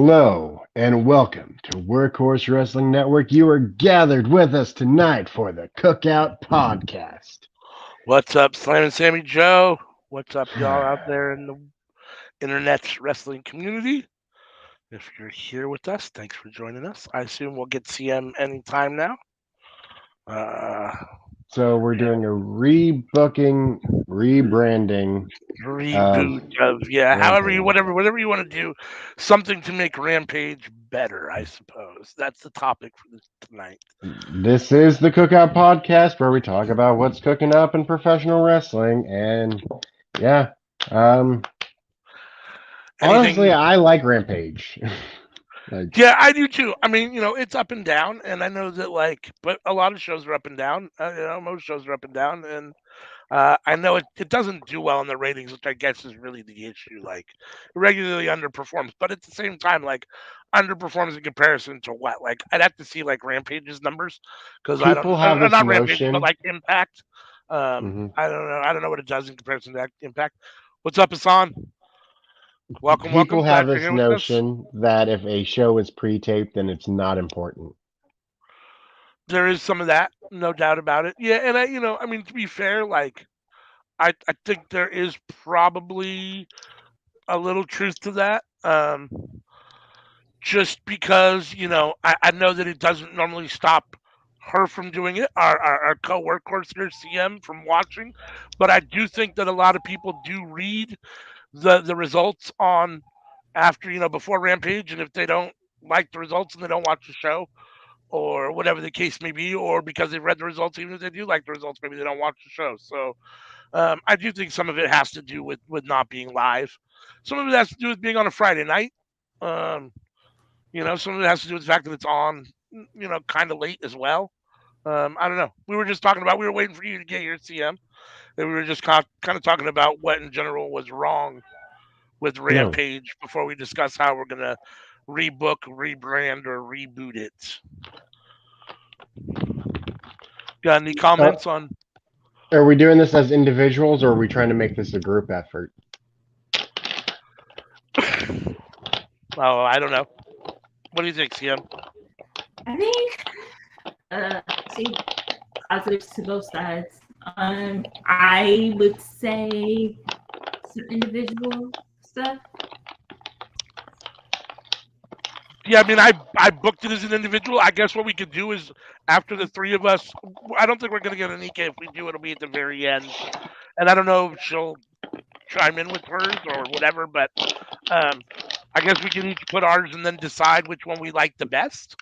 Hello and welcome to Workhorse Wrestling Network. You are gathered with us tonight for the Cookout Podcast. What's up, Slam and Sammy Joe? What's up, y'all out there in the internet wrestling community? If you're here with us, thanks for joining us. I assume we'll get CM anytime now. So we're doing a rebooking, rebranding, Reboot of whatever you want to do, something to make Rampage better. I suppose that's the topic for tonight. This is the Cookout Podcast where we talk about what's cooking up in professional wrestling, and honestly, I like Rampage. Yeah, I do too. I mean, it's up and down, and I know that, but a lot of shows are up and down. Most shows are up and down, and I know it doesn't do well in the ratings, which I guess is really the issue. It regularly underperforms, but at the same time, underperforms in comparison to what? I'd have to see Rampage's numbers because I don't. Not Rampage, but Impact. I don't know. I don't know what it does in comparison to Impact. What's up, Hassan? Welcome. People have this notion that if a show is pre-taped, then it's not important. There is some of that, no doubt about it. Yeah, and to be fair, I think there is probably a little truth to that. Just because I know that it doesn't normally stop her from doing it, our co-workhorse here, CM, from watching, but I do think that a lot of people do read the results on after before Rampage, and if they don't like the results and they don't watch the show or whatever the case may be, or because they've read the results, even if they do like the results, maybe they don't watch the show. So I do think some of it has to do with not being live. Some of it has to do with being on a Friday night. Some of it has to do with the fact that it's on kind of late as well. I don't know. We were just talking about, we were waiting for you to get here, CM, and we were just kind of talking about what in general was wrong with Rampage before we discuss how we're going to rebook, rebrand, or reboot it. Got any comments on? Are we doing this as individuals, or are we trying to make this a group effort? Oh, I don't know. What do you think, CM? I think, positives to both sides. I would say some individual stuff. Yeah, I mean, I booked it as an individual. I guess what we could do is, after the three of us, I don't think we're going to get Anika. If we do, it'll be at the very end. And I don't know if she'll chime in with hers or whatever, but I guess we can each put ours and then decide which one we like the best,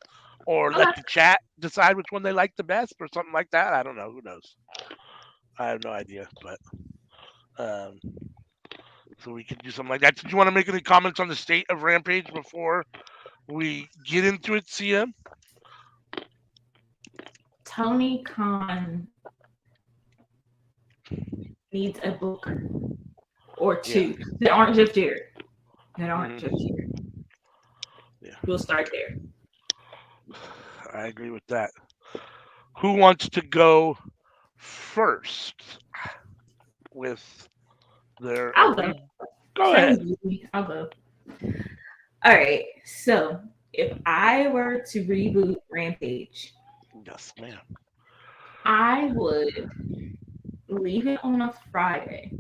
or let the chat decide which one they like the best, or something like that. I don't know. Who knows? I have no idea, but so we could do something like that. Did you want to make any comments on the state of Rampage before we get into it, CM? Tony Khan needs a booker or two that aren't just Jared. Yeah. We'll start there. I agree with that. Who wants to go first with their... I'll go. Go ahead. I'll go. All right. So if I were to reboot Rampage, yes, ma'am, I would leave it on a Friday.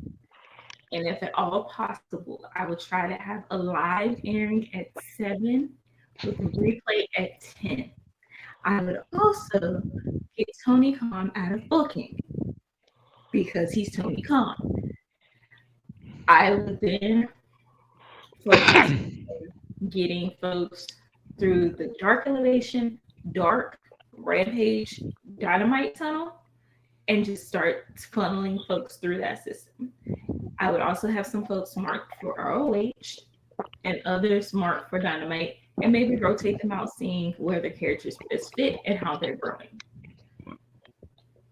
And if at all possible, I would try to have a live airing at 7 with a replay at 10. I would also get Tony Khan out of booking because he's Tony Khan. I would then focus on getting folks through the Dark Elevation, Dark, Rampage, Dynamite tunnel, and just start funneling folks through that system. I would also have some folks marked for ROH and others marked for Dynamite, and maybe rotate them out, seeing where the characters best fit and how they're growing.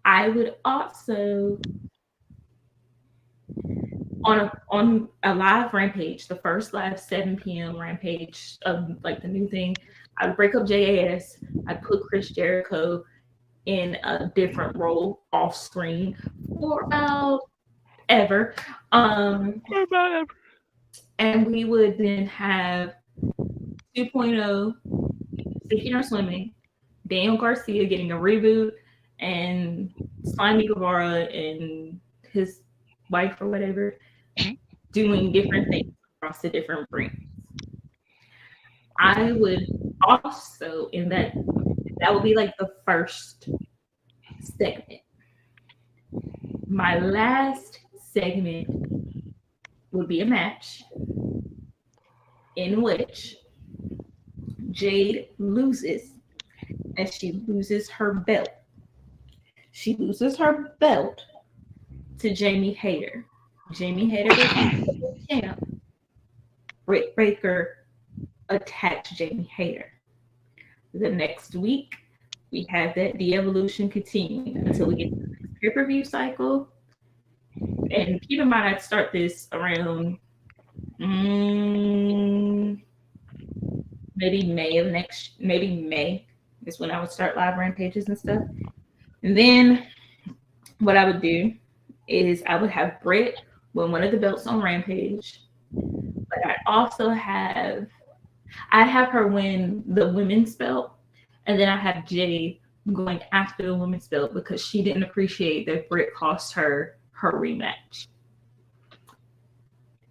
I would also, on a live Rampage, the first live 7 p.m. Rampage of the new thing, I would break up JAS. I'd put Chris Jericho in a different role off screen for about ever. And we would then have 2.0, Sticking or Swimming, Daniel Garcia getting a reboot, and Slimy Guevara and his wife or whatever doing different things across the different brands. I would also, in that would be like the first segment. My last segment would be a match in which Jade loses, and she loses her belt. She loses her belt to Jamie Hayter. Jamie Hayter becomes the champ. Britt Baker attacks Jamie Hayter. The next week, we have that de-evolution continuing until we get to the next pay-per-view cycle. And keep in mind, I'd start this around maybe May is when I would start live rampages and stuff. And then what I would do is I would have Britt win one of the belts on Rampage, but I'd have her win the women's belt, and then I have Jade going after the women's belt because she didn't appreciate that Britt cost her rematch.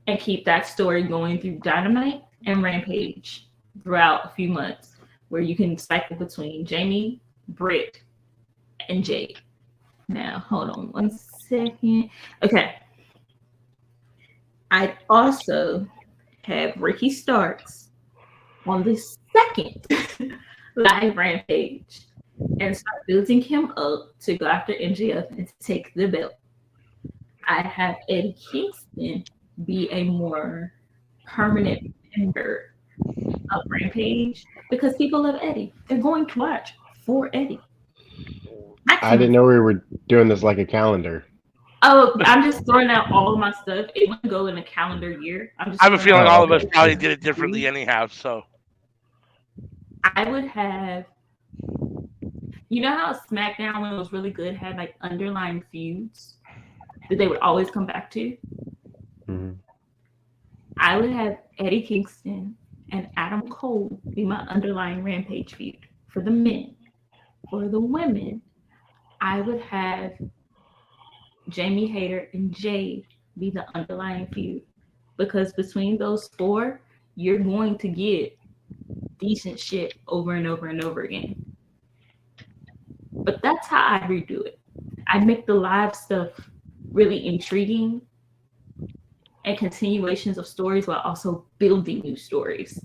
And keep that story going through Dynamite and Rampage throughout a few months, where you can cycle between Jamie, Britt, and Jade. Now, hold on one second. Okay. I'd also have Ricky Starks on the second live Rampage and start building him up to go after MJF and take the belt. I'd have Eddie Kingston be a more permanent member of Rampage because people love Eddie. They're going to watch for Eddie. I didn't know we were doing this like a calendar. Oh, I'm just throwing out all of my stuff. It wouldn't go in a calendar year. I have a feeling all of us probably did it differently anyhow. So I would have, you know how SmackDown, when it was really good, had like underlying feuds that they would always come back to? Mm-hmm. I would have Eddie Kingston and Adam Cole be my underlying Rampage feud for the men. For the women, I would have Jamie Hayter and Jade be the underlying feud, because between those four, you're going to get decent shit over and over and over again. But that's how I redo it. I make the live stuff really intriguing and continuations of stories while also building new stories.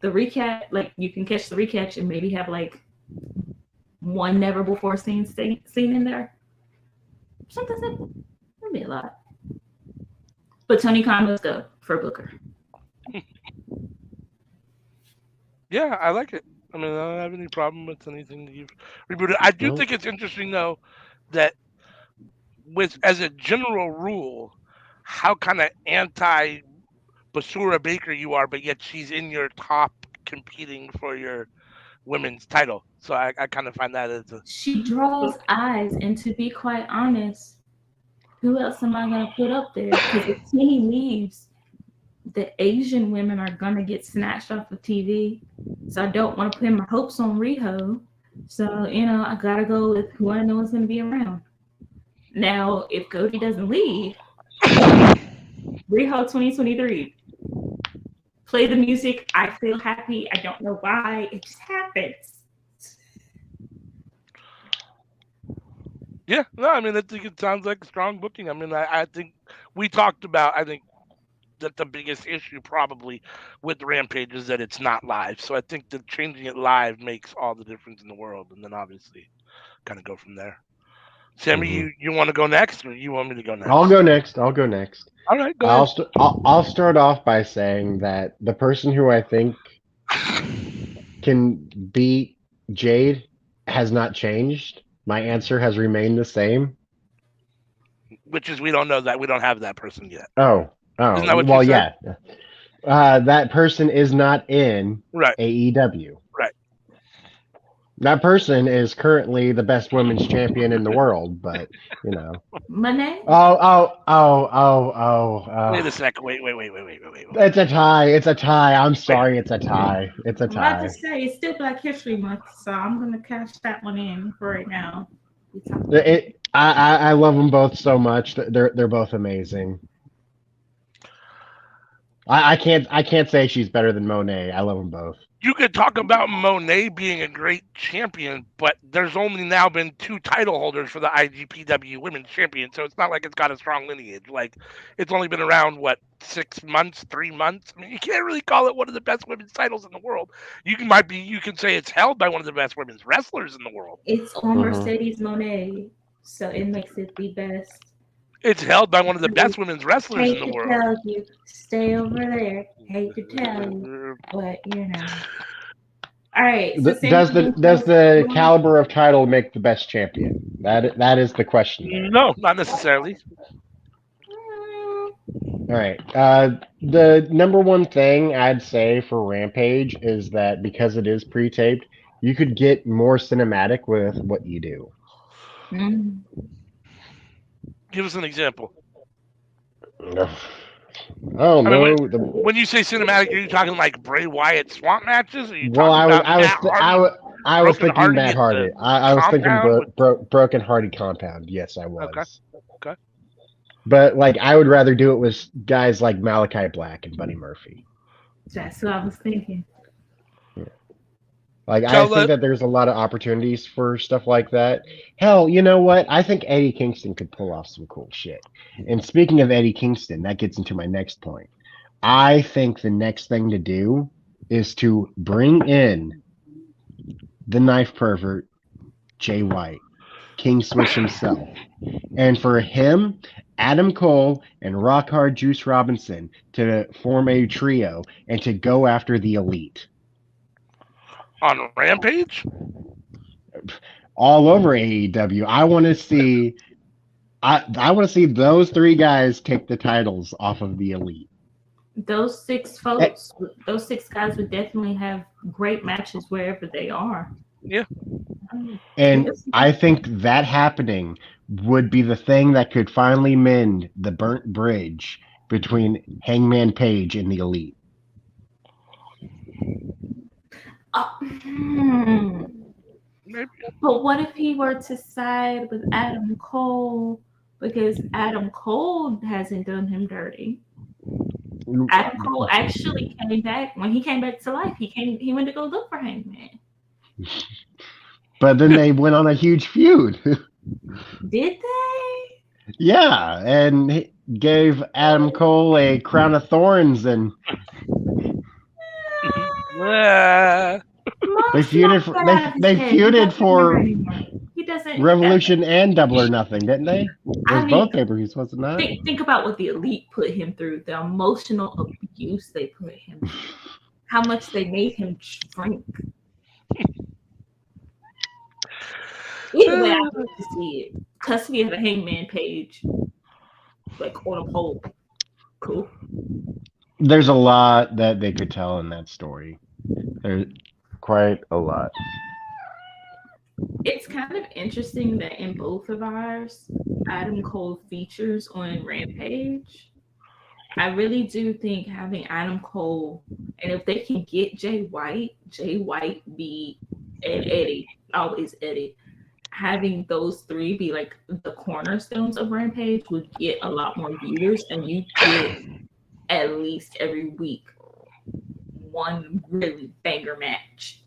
The recap, like you can catch the recap and maybe have like one never before seen in there. Something simple. That'd be a lot. But Tony Khan must go for Booker. Yeah, I like it. I mean, I don't have any problem with anything that you've rebooted. I do think it's interesting, though, that as a general rule, how kind of anti Basura Baker you are, but yet she's in your top competing for your women's title. So I kind of find that as she draws eyes, and to be quite honest, who else am I gonna put up there? Because if Kenny leaves, the Asian women are gonna get snatched off of TV. So I don't want to put my hopes on Riho. So I gotta go with who I know is gonna be around. Now, if Cody doesn't leave, Riho 2023. Play the music. I feel happy. I don't know why. It just happens. Yeah, no, I mean, I think it sounds like strong booking. I mean, I think we talked about, I think that the biggest issue probably with Rampage is that it's not live. So I think that changing it live makes all the difference in the world. And then obviously kind of go from there. Sammy, you want to go next, or you want me to go next? I'll go next. All right, go ahead. I'll start off by saying that the person who I think can beat Jade has not changed. My answer has remained the same. Which is, we don't know that. We don't have that person yet. Oh. Isn't that what you said? Yeah. That person is not in right. AEW. Right. That person is currently the best women's champion in the world, but you know. Monet? Wait a second. Wait. It's a tie. It's a tie. I'm sorry. It's a tie. It's a I'm about to tie. say it's still Black History Month, so I'm gonna cash that one in for right now. I love them both so much. They're both amazing. I can't say she's better than Monet. I love them both. You could talk about Monet being a great champion, but there's only now been 2 title holders for the IGPW Women's Champion, so it's not like it's got a strong lineage. Like, it's only been around, 6 months, 3 months? I mean, you can't really call it one of the best women's titles in the world. You can say it's held by one of the best women's wrestlers in the world. It's on Mercedes Monet, so it makes it the best. It's held by one of the best women's wrestlers Hate in the to world. tell you, stay over there. Hate to tell you, but you know. All right. So Does the caliber of title make the best champion? That is the question there. No, not necessarily. All right. The number one thing I'd say for Rampage is that because it is pre-taped, you could get more cinematic with what you do. Give us an example. Oh no! When you say cinematic, are you talking like Bray Wyatt swamp matches? Or you Well, I was thinking Hardy Matt at Hardy. the I was thinking compound Broken Hardy compound. Yes, I was. Okay. But like, I would rather do it with guys like Malachi Black and Buddy Murphy. That's what I was thinking. Like, I think that there's a lot of opportunities for stuff like that. Hell, you know what? I think Eddie Kingston could pull off some cool shit. And speaking of Eddie Kingston, that gets into my next point. I think the next thing to do is to bring in the knife pervert, Jay White, King Switch himself. And for him, Adam Cole and Rock Hard Juice Robinson to form a trio and to go after the Elite. On Rampage? All over AEW. I want to see those 3 guys take the titles off of the Elite. Those 6 folks, those 6 guys would definitely have great matches wherever they are. Yeah. And I think that happening would be the thing that could finally mend the burnt bridge between Hangman Page and the Elite. But what if he were to side with Adam Cole, because Adam Cole hasn't done him dirty? Adam Cole actually came back. When he came back to life, he went to go look for Hangman. But then they went on a huge feud. Did they? Yeah, and gave Adam Cole a crown of thorns, and they feuded for Revolution and Double or Nothing, didn't they? It was both pay-per-views, wasn't that? Think about what the Elite put him through, the emotional abuse they put him through, how much they made him shrink. Either way, I love to see it. Custody of the Hangman Page, like on a pole. Cool. There's a lot that they could tell in that story. There's quite a lot. It's kind of interesting that in both of ours, Adam Cole features on Rampage. I really do think having Adam Cole, and if they can get Jay White be and Eddie, always Eddie, having those 3 be like the cornerstones of Rampage would get a lot more viewers, and you get at least every week one really banger match.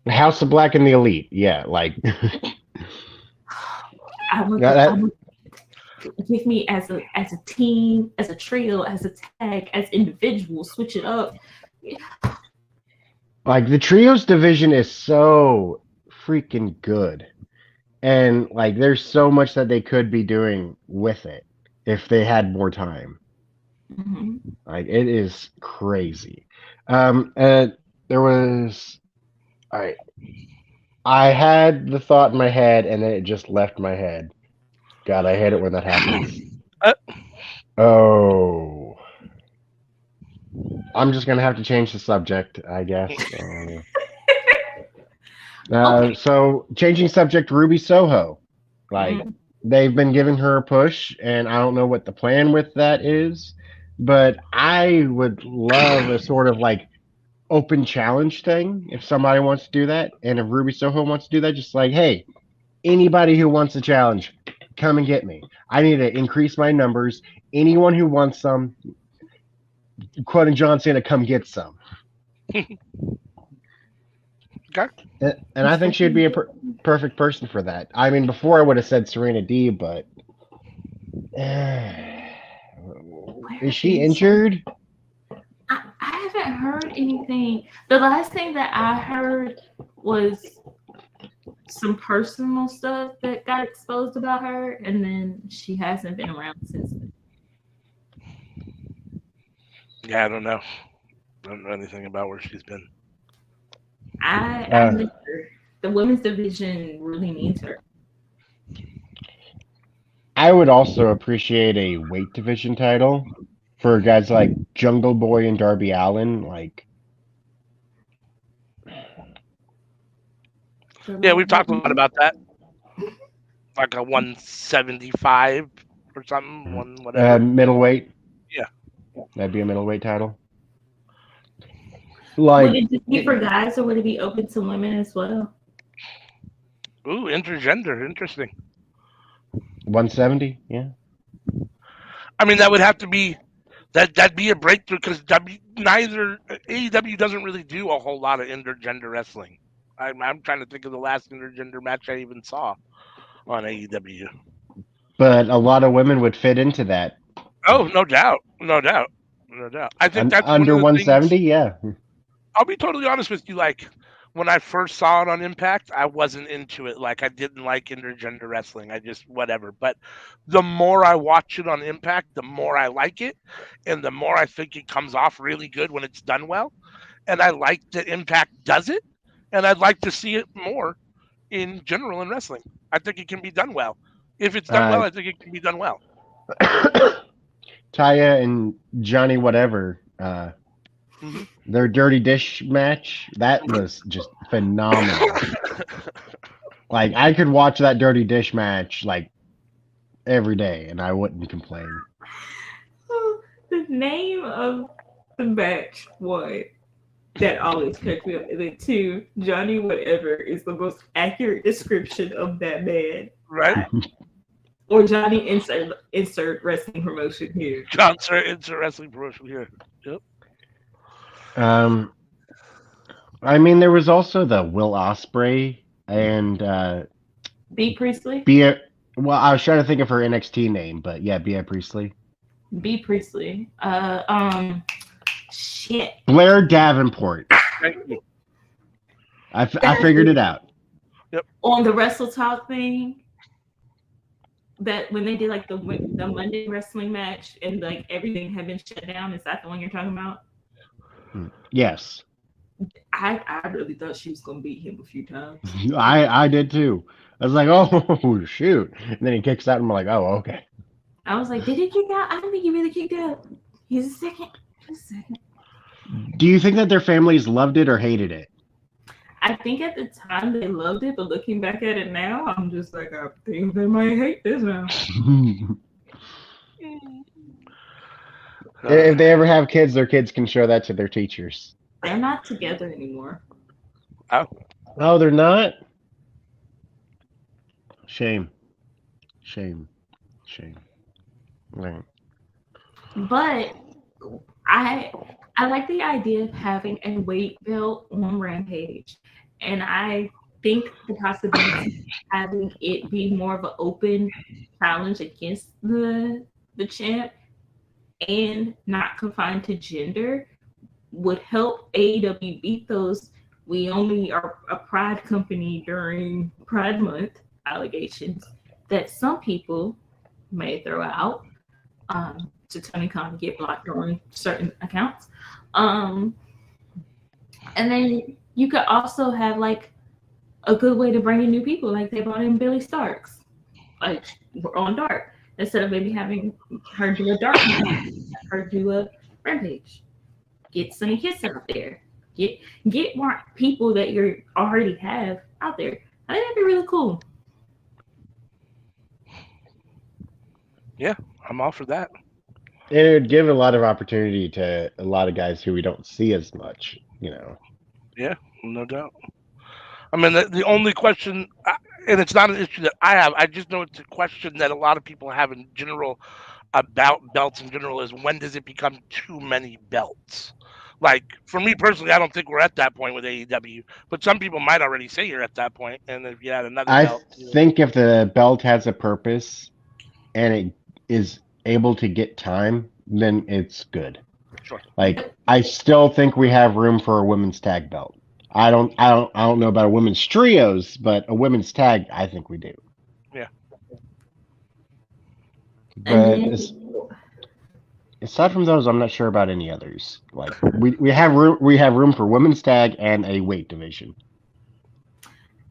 House of Black and the Elite, yeah, like give me as a team, as a trio, as a tag, as individuals, switch it up. Like the trios division is so freaking good, and like there's so much that they could be doing with it if they had more time. Like it is crazy. And there was, all right, I had the thought in my head and then it just left my head. God, I hate it when that happens. Oh, I'm just gonna have to change the subject, I guess. Okay. So changing subject, Ruby Soho. Like Mm. they've been giving her a push, and I don't know what the plan with that is, but I would love a sort of like open challenge thing if somebody wants to do that, and if Ruby Soho wants to do that, just like, hey, anybody who wants a challenge, come and get me. I need to increase my numbers. Anyone who wants some, quoting John Cena, come get some. Okay. And I think she'd be a perfect person for that. I mean, before I would have said Serena D, but is she injured? I haven't heard anything. The last thing that I heard was some personal stuff that got exposed about her, and then she hasn't been around since then. Yeah, I don't know. I don't know anything about where she's been. I miss her. The women's division really needs her. I would also appreciate a weight division title for guys like Jungle Boy and Darby Allin. Like, Yeah, we've talked a lot about that. Like a 175 or something, one whatever. Middleweight. Yeah. That'd be a middleweight title. Like, would it just be for guys, or would it be open to women as well? Ooh, intergender, interesting. 170, yeah. I mean, that would have to be that'd be a breakthrough because neither AEW doesn't really do a whole lot of intergender wrestling. I'm trying to think of the last intergender match I even saw on AEW. But a lot of women would fit into that. Oh, no doubt. I think that's under one of the 170, things, yeah. I'll be totally honest with you. Like when I first saw it on Impact, I wasn't into it. Like I didn't like intergender wrestling. I just whatever. But the more I watch it on Impact, the more I like it, and the more I think it comes off really good when it's done well. And I like that Impact does it, and I'd like to see it more in general in wrestling. I think it can be done well. If it's done well, I think it can be done well. Taya and Johnny whatever, their dirty dish match, that was just phenomenal. Like I could watch that dirty dish match like every day and I wouldn't complain. The name of the match, one, that always cracks me up. And then two, Johnny whatever is the most accurate description of that man. Right? Or Johnny insert wrestling promotion here. Johnson insert wrestling promotion here. Yep. I mean, there was also the Will Ospreay and B Priestley. Well, I was trying to think of her NXT name, but yeah, Bea Priestley. B Priestley. Shit. Blair Davenport. Thank you. I figured it out. Yep. On the Wrestle Talk thing, that when they did like the Monday wrestling match and like everything had been shut down, is that the one you're talking about? Yes. I really thought she was gonna beat him a few times. I did too. I was like, oh shoot, and then he kicks out, and I'm like, oh okay. I was like, did he kick out? I don't think he really kicked out. He's a second. Do you think that their families loved it or hated it? I think at the time they loved it, but looking back at it now, I'm just like, I think they might hate this now. If they ever have kids, their kids can show that to their teachers. They're not together anymore. Oh, they're not? Shame. Right. But I like the idea of having a weight belt on Rampage. And I think the possibility of having it be more of an open challenge against the champ and not confined to gender would help AEW beat those we only are a pride company during Pride Month allegations that some people may throw out to Tony Khan and get blocked on certain accounts. And then you could also have like a good way to bring in new people, like they brought in Billy Starks, like on Dark, instead of maybe having her do a Dark match, her do a Rampage. Get Sunny Kiss out there. Get more people that you already have out there. I think that'd be really cool. Yeah, I'm all for that. And it would give a lot of opportunity to a lot of guys who we don't see as much, Yeah, no doubt. I mean, the only question, and it's not an issue that I have. I just know it's a question that a lot of people have in general about belts in general is when does it become too many belts? Like for me personally, I don't think we're at that point with AEW, but some people might already say you're at that point. And if you had another I belt, think if the belt has a purpose and it is able to get time, then it's good. sure. Like I still think we have room for a women's tag belt. I don't know about a women's trios, but a women's tag, I think we do. Yeah. But aside from those, I'm not sure about any others. Like we have room for women's tag and a weight division.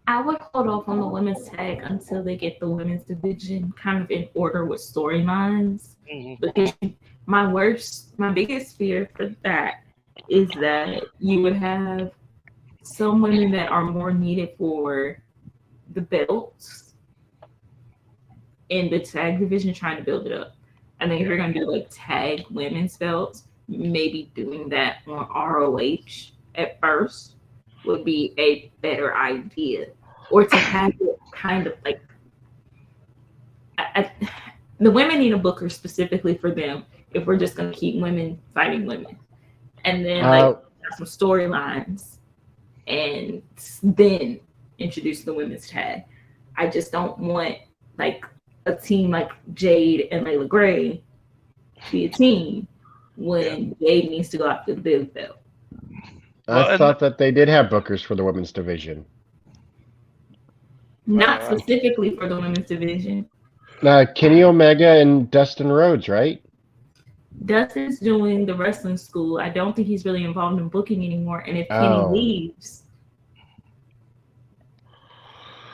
I would hold off on the women's tag until they get the women's division kind of in order with storylines. Because my biggest fear for that is that you would have some women that are more needed for the belts in the tag division trying to build it up. I think if you're going to do like tag women's belts, maybe doing that on ROH at first would be a better idea. Or to have it kind of like the women need a booker specifically for them if we're just going to keep women fighting women. And then like some storylines and then introduce the women's tag. I just don't want like a team like Jade and Layla Gray to be a team when Jade needs to go after the big belt. I thought that they did have bookers for the women's division. Not specifically for the women's division. Kenny Omega and Dustin Rhodes, right? Dustin's doing the wrestling school. I don't think he's really involved in booking anymore. And if Kenny leaves,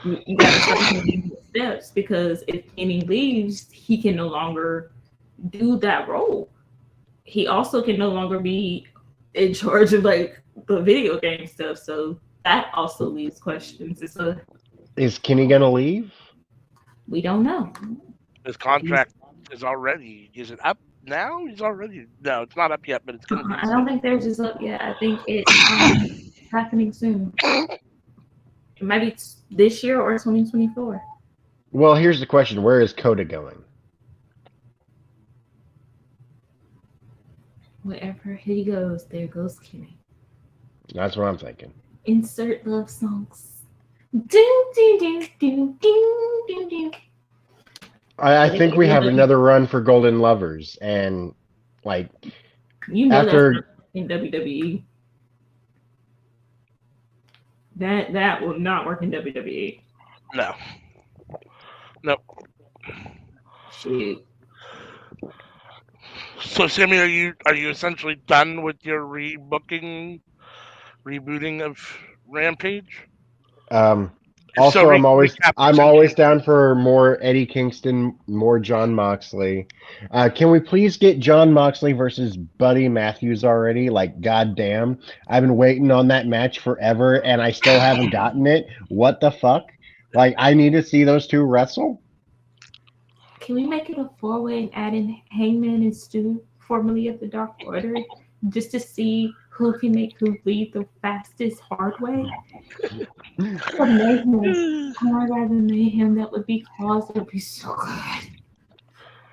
you got to start taking steps, because if Kenny leaves, he can no longer do that role. He also can no longer be in charge of like the video game stuff. So that also leaves questions. Is Kenny gonna leave? We don't know. His contract is it up now? He's already no, it's not up yet, but it's gonna be. I don't think theirs is up yet. I think it's happening soon. It might be this year or 2024. Well, here's the question: where is Coda going? Wherever he goes, there goes Kenny. That's what I'm thinking. Insert love songs. Do, do, do, do, do, do, do. I think we have another run for Golden Lovers, and like after in WWE, that will not work in WWE. No. Nope. Shoot. So, Sammy, are you essentially done with your rebooting of Rampage? Also, I'm always down for more Eddie Kingston, more John Moxley. Can we please get John Moxley versus Buddy Matthews already? Like, goddamn, I've been waiting on that match forever, and I still haven't gotten it. What the fuck? Like, I need to see those two wrestle. Can we make it a 4-way and add in Hangman and Stu, formerly of the Dark Order, just to see who can make who lead the fastest hard way? Or Mayhem. I'd rather Mayhem. That would be cause. That would be so good.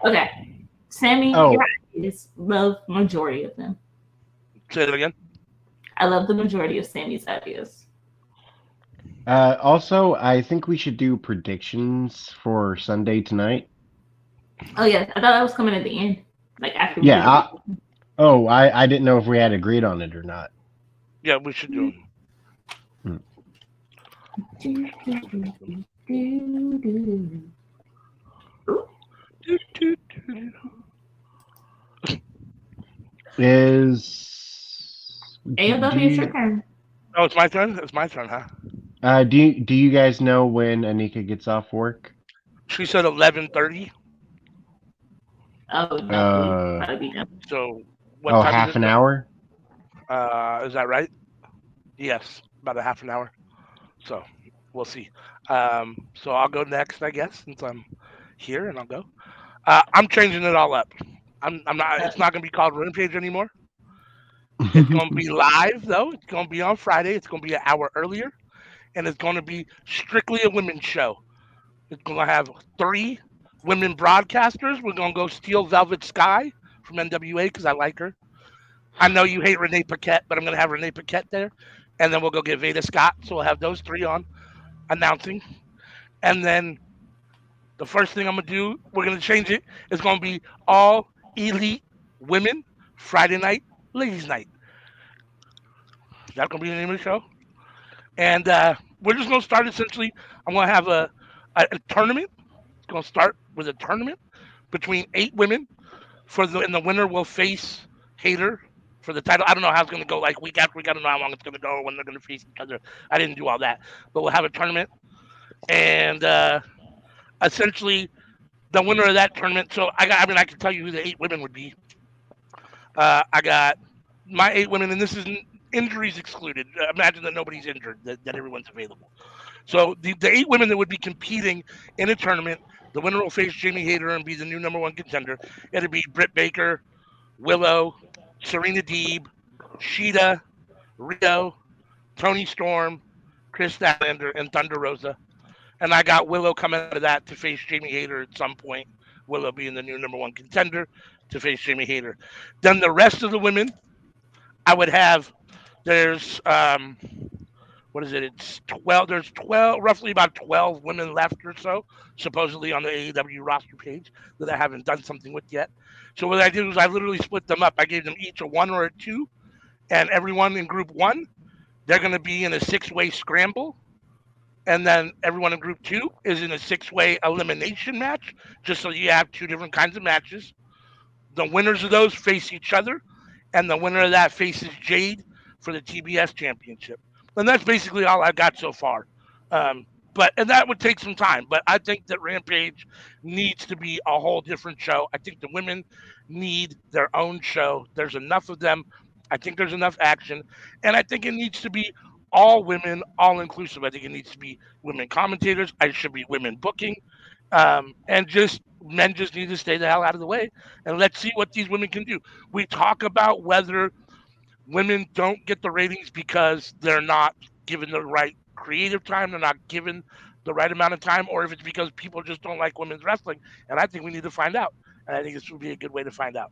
Okay. Sammy, your ideas. Love majority of them. Say it again. I love the majority of Sammy's ideas. Also, I think we should do predictions for Sunday tonight. Oh, yeah. I thought that was coming at the end. Like after. Yeah. I didn't know if we had agreed on it or not. Yeah, we should do it. Is AEW, it's your turn. Oh, it's my turn? It's my turn, huh? Do you guys know when Anika gets off work? She said 11:30. Oh, no. So what time half an hour? Is that right? Yes, about a half an hour. So We'll see. So I'll go next, I guess, since I'm here, and I'll go. I'm changing it all up. I'm not. It's not going to be called Rampage anymore. It's going to be live though. It's going to be on Friday. It's going to be an hour earlier, and it's going to be strictly a women's show. It's going to have 3 women broadcasters. We're going to go steal Velvet Sky from NWA because I like her. I know you hate Renee Paquette, but I'm going to have Renee Paquette there. And then we'll go get Veda Scott. So we'll have those 3 on announcing. And then the first thing I'm going to do, we're going to change it. It's going to be all elite women Friday night, ladies' night. That's going to be the name of the show. And we're just going to start essentially. I'm going to have a tournament. It's going to start with a tournament between 8 women. And the winner will face Hater for the title. I don't know how it's going to go like week after week. I don't know how long it's going to go or when they're going to face each other. I didn't do all that. But we'll have a tournament. And essentially, the winner of that tournament. So I can tell you who the 8 women would be. I got my 8 women, and this is injuries excluded. Imagine that nobody's injured, that everyone's available. So the 8 women that would be competing in a tournament, the winner will face Jamie Hayter and be the new #1 contender. It'll be Britt Baker, Willow, Serena Deeb, Sheeta, Rio, Tony Storm, Chris Statlander, and Thunder Rosa. And I got Willow coming out of that to face Jamie Hayter at some point. Willow being the new #1 contender to face Jamie Hayter. Then the rest of the women, I would have. There's what is it? It's 12. There's 12, roughly about 12 women left or so, supposedly on the AEW roster page that I haven't done something with yet. So what I did was I literally split them up. I gave them each a 1 or a 2, and everyone in group 1, they're going to be in a 6-way scramble. And then everyone in group 2 is in a 6-way elimination match, just so you have 2 different kinds of matches. The winners of those face each other, and the winner of that faces Jade for the TBS championship. And that's basically all I've got so far. And that would take some time. But I think that Rampage needs to be a whole different show. I think the women need their own show. There's enough of them. I think there's enough action. And I think it needs to be all women, all inclusive. I think it needs to be women commentators. I should be women booking. And just men just need to stay the hell out of the way. And let's see what these women can do. We talk about whether women don't get the ratings because they're not given the right creative time, they're not given the right amount of time, or if it's because people just don't like women's wrestling. And I think we need to find out. And I think this would be a good way to find out.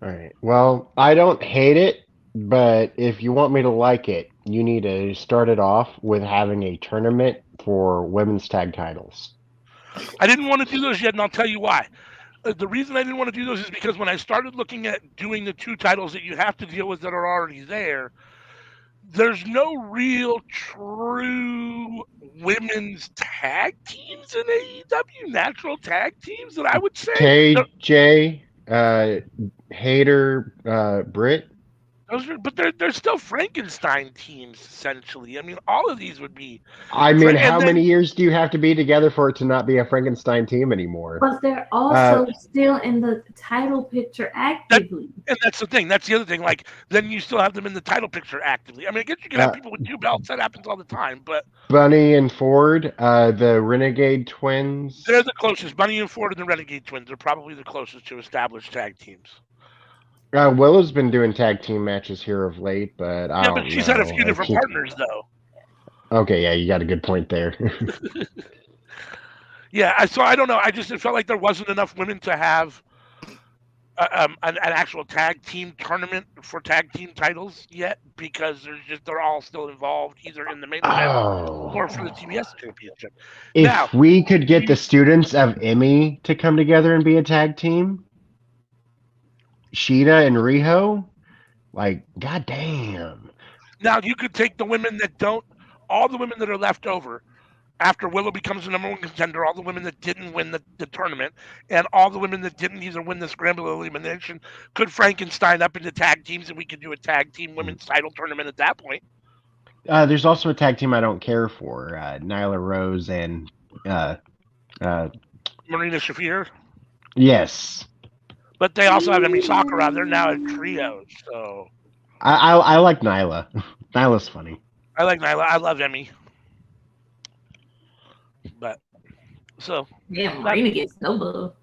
All right. Well, I don't hate it, but if you want me to like it, you need to start it off with having a tournament for women's tag titles. I didn't want to do those yet, and I'll tell you why. The reason I didn't want to do those is because when I started looking at doing the 2 titles that you have to deal with that are already there, there's no real true women's tag teams in AEW, natural tag teams that I would say. KJ, Hayter, Britt. But they're still Frankenstein teams, essentially. I mean, all of these would be. I mean, how many years do you have to be together for it to not be a Frankenstein team anymore? But they're also still in the title picture actively. And that's the thing. That's the other thing. Like, then you still have them in the title picture actively. I mean, I guess you can have people with 2 belts. That happens all the time. But Bunny and Ford, the Renegade Twins. They're the closest. Bunny and Ford and the Renegade Twins are probably the closest to established tag teams. Willow's been doing tag team matches here of late, but I don't know. Yeah, but she's had a few different partners, though. Okay, yeah, you got a good point there. Yeah, so I don't know. It felt like there wasn't enough women to have an actual tag team tournament for tag team titles yet, because they're all still involved either in the main event or for the TBS championship. If we could get the students of Emmy to come together and be a tag team, Sheeta and Riho, like, goddamn. Now you could take the women that don't, all the women that are left over after Willow becomes the #1 contender, all the women that didn't win the tournament, and all the women that didn't either win the scramble or elimination, could Frankenstein up into tag teams, and we could do a tag team women's title tournament at that point. There's also a tag team I don't care for, Nyla Rose and Marina Shafir. Yes. But they also have Emi Sakura. They're now a trio, so. I like Nyla. Nyla's funny. I like Nyla. I love Emmy. But so Yeah, Marina gets no love.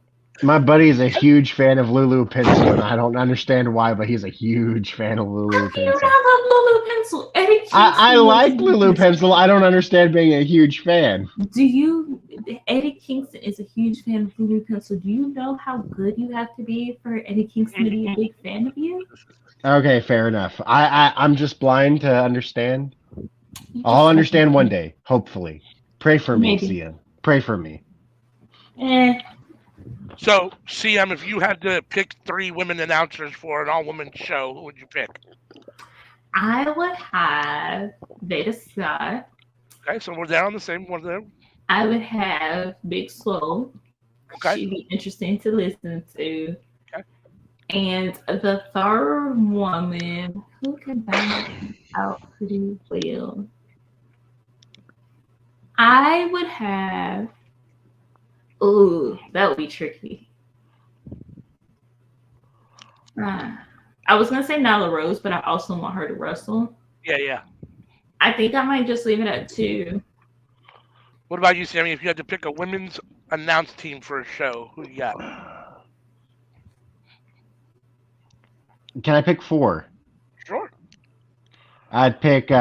My buddy is a huge fan of Lulu Pencil, and I don't understand why, but he's a huge fan of Lulu How do you Pencil. not love Lulu Pencil? Eddie Kingston I loves like Lulu Pencil. I don't understand being a huge fan. Do you? Eddie Kingston is a huge fan of Lulu Pencil. Do you know how good you have to be for Eddie Kingston to be a big fan of you? Okay, fair enough. I'm just blind to understand. I'll understand one day, hopefully. Pray for me, Maybe. CM. Pray for me. So, CM, if you had to pick 3 women announcers for an all-women show, who would you pick? I would have Veda Scott. Okay, so we're there on the same one there. I would have Big Swole. Okay. She'd be interesting to listen to. Okay. And the third woman, who can balance out pretty well? I would have. Ooh, that would be tricky. I was gonna say Nyla Rose, but I also want her to wrestle. Yeah. I think I might just leave it at 2. What about you, Sammy? If you had to pick a women's announce team for a show, who you got? Can I pick 4? Sure. I'd pick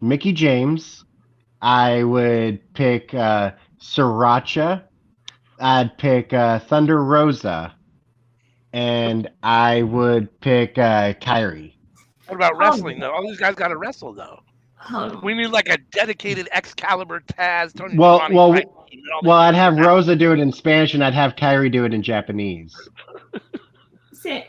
Mickey James. I would pick Sriracha. I'd pick Thunder Rosa. And I would pick Kyrie. What about wrestling, though? All these guys got to wrestle, though. We need like a dedicated Excalibur Taz. Tony Giovanni, I'd have Rosa do it in Spanish, and I'd have Kyrie do it in Japanese. So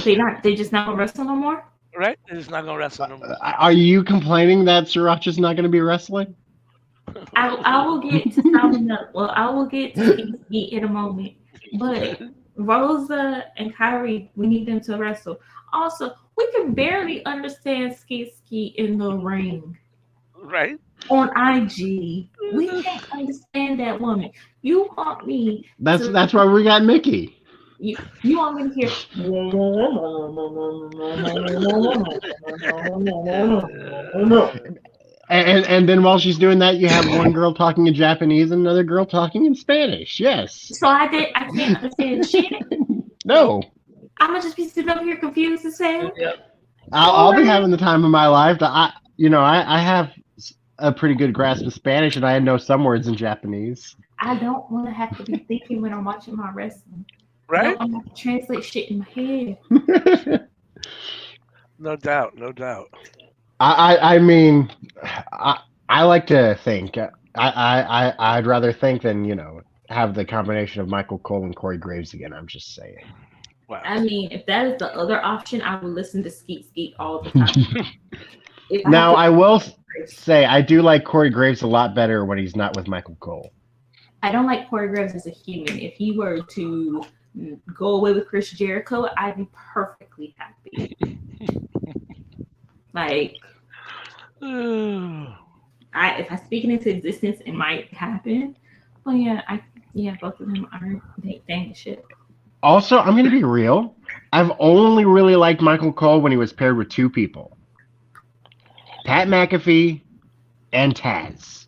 they just not gonna wrestle no more? Right? They're just not gonna wrestle no more. Are you complaining that Sriracha's not going to be wrestling? I will get to Solomon up. Well, I will get to Ski in a moment. But Rosa and Kyrie, we need them to wrestle. Also, we can barely understand Ski in the ring. Right? On IG. We can't understand that woman. You want me That's why we got Mickey. You want me to hear and then while she's doing that, you have one girl talking in Japanese and another girl talking in Spanish. Yes. So I can't understand shit. No. I'm gonna just be sitting up here confused as hell. I'll be having the time of my life. I have a pretty good grasp of Spanish, and I know some words in Japanese. I don't want to have to be thinking when I'm watching my wrestling. Right? I'm going to translate shit in my head. No doubt. I mean, I like to think. I'd rather think than have the combination of Michael Cole and Corey Graves again. I'm just saying. Wow. I mean, if that is the other option, I would listen to Skeet all the time. Now, I will say I do like Corey Graves a lot better when he's not with Michael Cole. I don't like Corey Graves as a human. If he were to go away with Chris Jericho, I'd be perfectly happy. Like, if I speak it into existence, it might happen. But yeah, both of them are dang shit. Also, I'm going to be real. I've only really liked Michael Cole when he was paired with 2 people. Pat McAfee and Taz.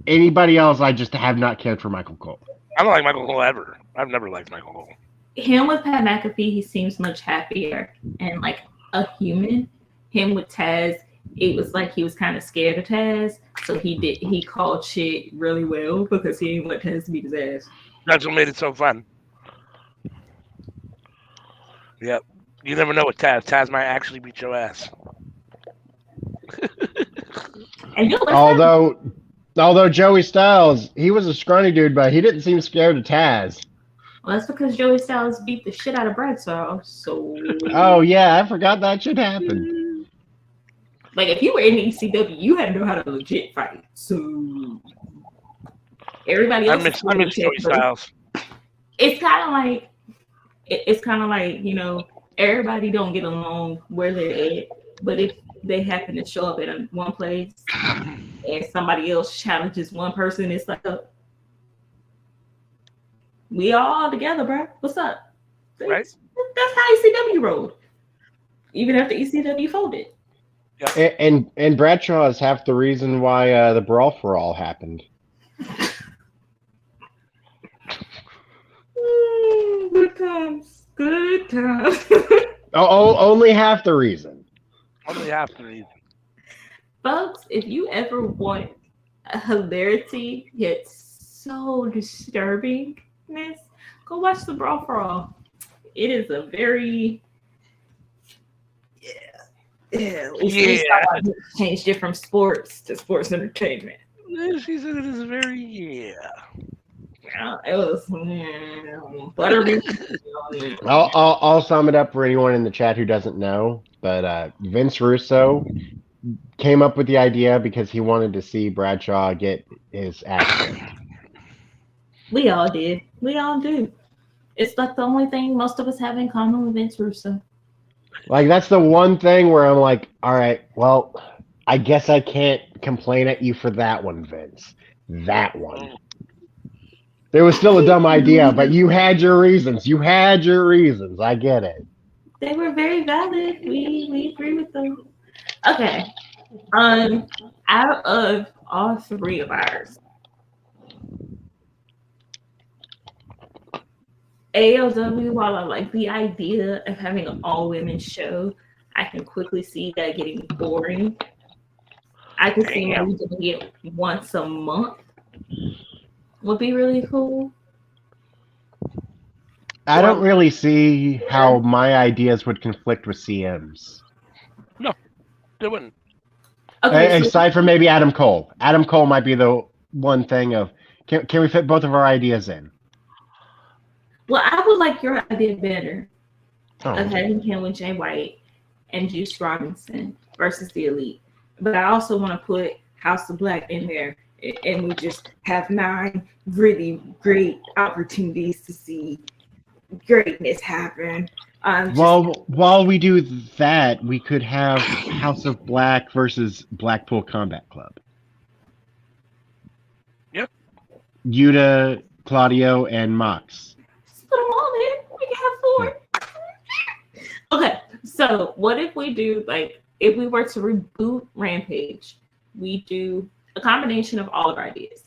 Anybody else, I just have not cared for Michael Cole. I don't like Michael Cole ever. I've never liked Michael Cole. Him with Pat McAfee, he seems much happier and like a human. Him with Taz, it was like he was kind of scared of Taz, so he called shit really well because he didn't want Taz to beat his ass. That's what made it so fun. Yep. You never know with Taz. Taz might actually beat your ass. And although Joey Styles, he was a scrawny dude, but he didn't seem scared of Taz. Well, that's because Joey Styles beat the shit out of Bradshaw. So. Oh yeah, I forgot that shit happened. Like if you were in ECW, you had to know how to legit fight. So everybody else. I miss Joey Styles. It's kind of like everybody don't get along where they're at, but if they happen to show up at one place and somebody else challenges one person, it's like we all together, bro. What's up? Right. That's how ECW rolled. Even after ECW folded. And Bradshaw is half the reason why the Brawl for All happened. Good times. Good times. Only half the reason. Only half the reason. Folks, if you ever want a hilarity yet so disturbingness, go watch the Brawl for All. It is a very changed it from sports to sports entertainment. She said it is very It was buttery. I'll sum it up for anyone in the chat who doesn't know. But Vince Russo came up with the idea because he wanted to see Bradshaw get his ass kicked. We all did. We all do. It's like the only thing most of us have in common with Vince Russo. Like, that's the one thing where I'm like, all right, well, I guess I can't complain at you for that one, Vince. That one. There was still a dumb idea, but you had your reasons. You had your reasons. I get it. They were very valid. We agree with them. Okay. Out of all three of ours, AEW, while I like the idea of having an all-women show, I can quickly see that getting boring. I could see maybe doing it once a month would be really cool. I don't really see how my ideas would conflict with CM's. No, they wouldn't. Okay, Aside from maybe Adam Cole. Adam Cole might be the one thing of, can we fit both of our ideas in? Well, I would like your idea better Oh. of having him with Jay White and Juice Robinson versus the Elite. But I also want to put House of Black in there, and we just have 9 really great opportunities to see greatness happen. Well, while we do that, we could have House of Black versus Blackpool Combat Club. Yep. Yuta, Claudio, and Mox. Put them all in. We can have 4. Okay, so what if we do, like, if we were to reboot Rampage, we do a combination of all of our ideas.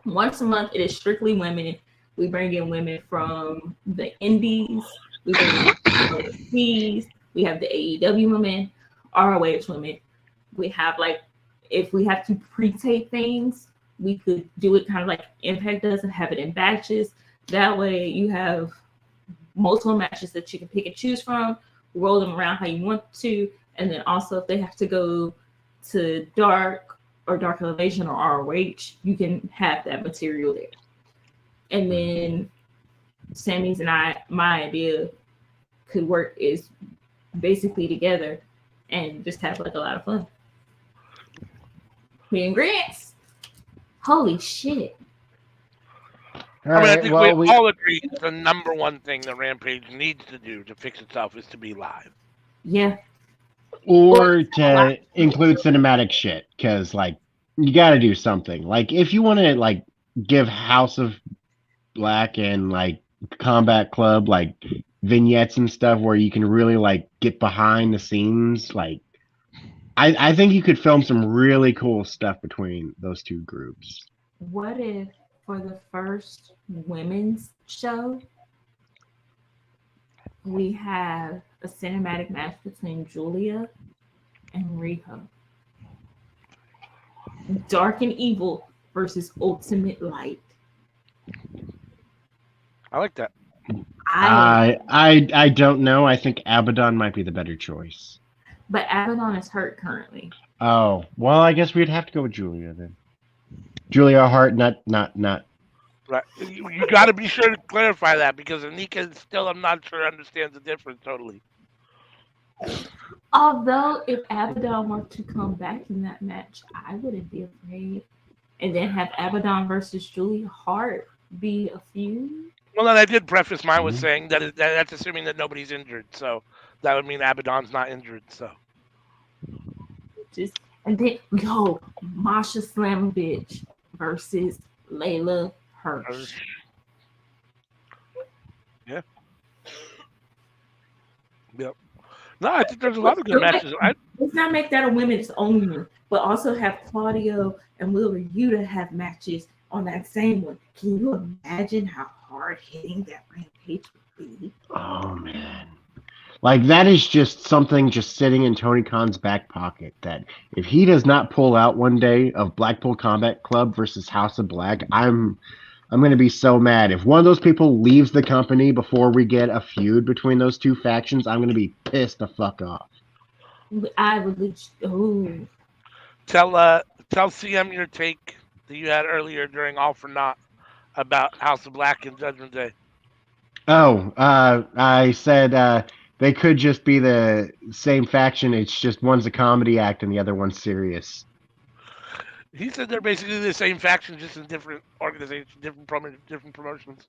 Once a month, it is strictly women. We bring in women from the indies. We bring in overseas. We have the AEW women, ROH women. We have, like, if we have to pre-tape things, we could do it kind of like Impact does and have it in batches. That way you have multiple matches that you can pick and choose from, roll them around how you want to, and then also if they have to go to Dark or Dark Elevation or ROH, you can have that material there. And then Sammy's and my idea could work is basically together and just have like a lot of fun. Me and Grants. Holy shit. I think we all agree the number one thing that Rampage needs to do to fix itself is to be live. Yeah. Or to include cinematic shit, because, like, you got to do something. Like, if you want to, like, give House of Black and, like, Combat Club, like, vignettes and stuff where you can really, like, get behind the scenes, like, I think you could film some really cool stuff between those two groups. What if for the first women's show, we have a cinematic match between Julia and Riho? Dark and Evil versus Ultimate Light. I like that. I don't know. I think Abaddon might be the better choice. But Abaddon is hurt currently. Oh, well, I guess we'd have to go with Julia then. Julia Hart, not. Right. You got to be sure to clarify that because Anika still, I'm not sure, understands the difference totally. Although, if Abaddon were to come back in that match, I wouldn't be afraid. And then have Abaddon versus Julia Hart be a feud. Well, then I did preface mine with saying that's assuming that nobody's injured, so that would mean Abaddon's not injured. So, and then Masha Slamovich versus Layla Hirsch. Yeah. No, I think there's a lot of good matches. let's not make that a women's only, but also have Claudio and Wheeler Yuta have matches on that same one. Can you imagine how hard hitting that Rampage would be? Oh man. Like that is just something just sitting in Tony Khan's back pocket that if he does not pull out one day of Blackpool Combat Club versus House of Black, I'm going to be so mad. If one of those people leaves the company before we get a feud between those two factions, I'm going to be pissed the fuck off. I would. Oh, Tell CM your take that you had earlier during All for Naught about House of Black and Judgment Day. Oh, I said they could just be the same faction. It's just one's a comedy act and the other one's serious. He said they're basically the same faction, just in different organizations, different promotions.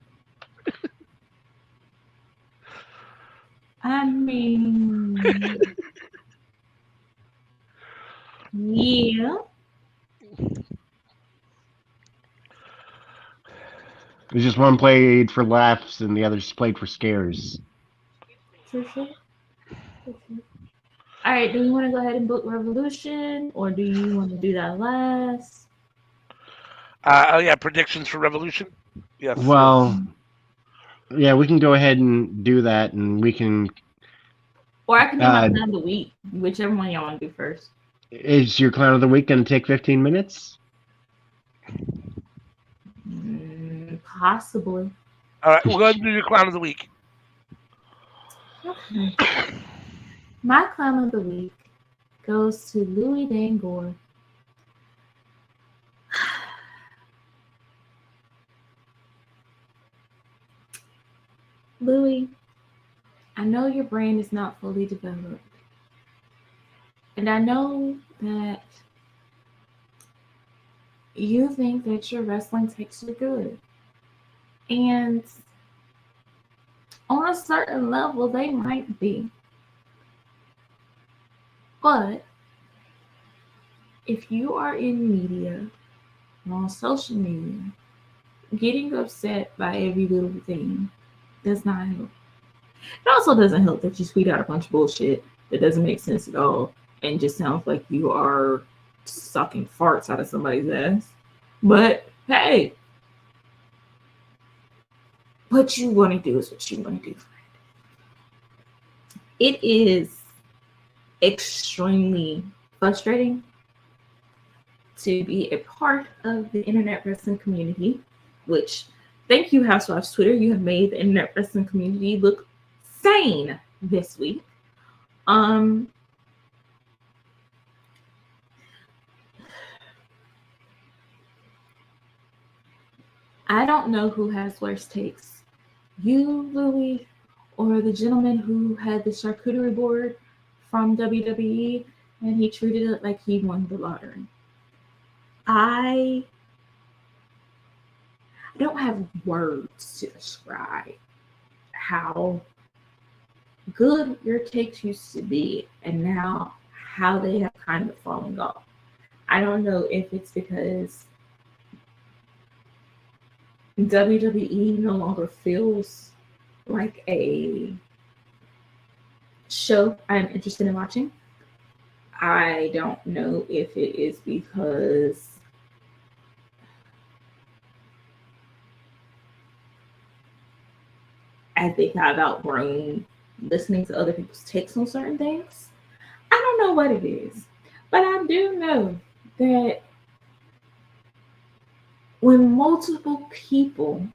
I mean, yeah. It's just one played for laughs and the other's played for scares. For sure. All right, do you want to go ahead and book Revolution, or do you want to do that last? Oh yeah, predictions for Revolution. Yes. Well, yeah, we can go ahead and do that, and we can. Or I can do my clown of the week, whichever one y'all want to do first. Is your clown of the week going to take 15 minutes? Possibly. All right, we'll go ahead and do your clown of the week. Okay. My clown of the week goes to Louis Dangor. Louis, I know your brain is not fully developed. And I know that you think that your wrestling takes you good. And on a certain level, they might be. But if you are in media, on social media, getting upset by every little thing does not help. It also doesn't help that you tweet out a bunch of bullshit that doesn't make sense at all and just sounds like you are sucking farts out of somebody's ass. But hey, what you want to do is what you want to do. It is extremely frustrating to be a part of the internet wrestling community, which, thank you, Housewives Twitter, you have made the internet wrestling community look sane this week. I don't know who has worse takes, you, Louis, or the gentleman who had the charcuterie board from WWE and he treated it like he won the lottery. I don't have words to describe how good your takes used to be and now how they have kind of fallen off. I don't know if it's because WWE no longer feels like a show I'm interested in watching. I don't know if it is because I think I've outgrown listening to other people's takes on certain things. I don't know what it is, but I do know that when multiple people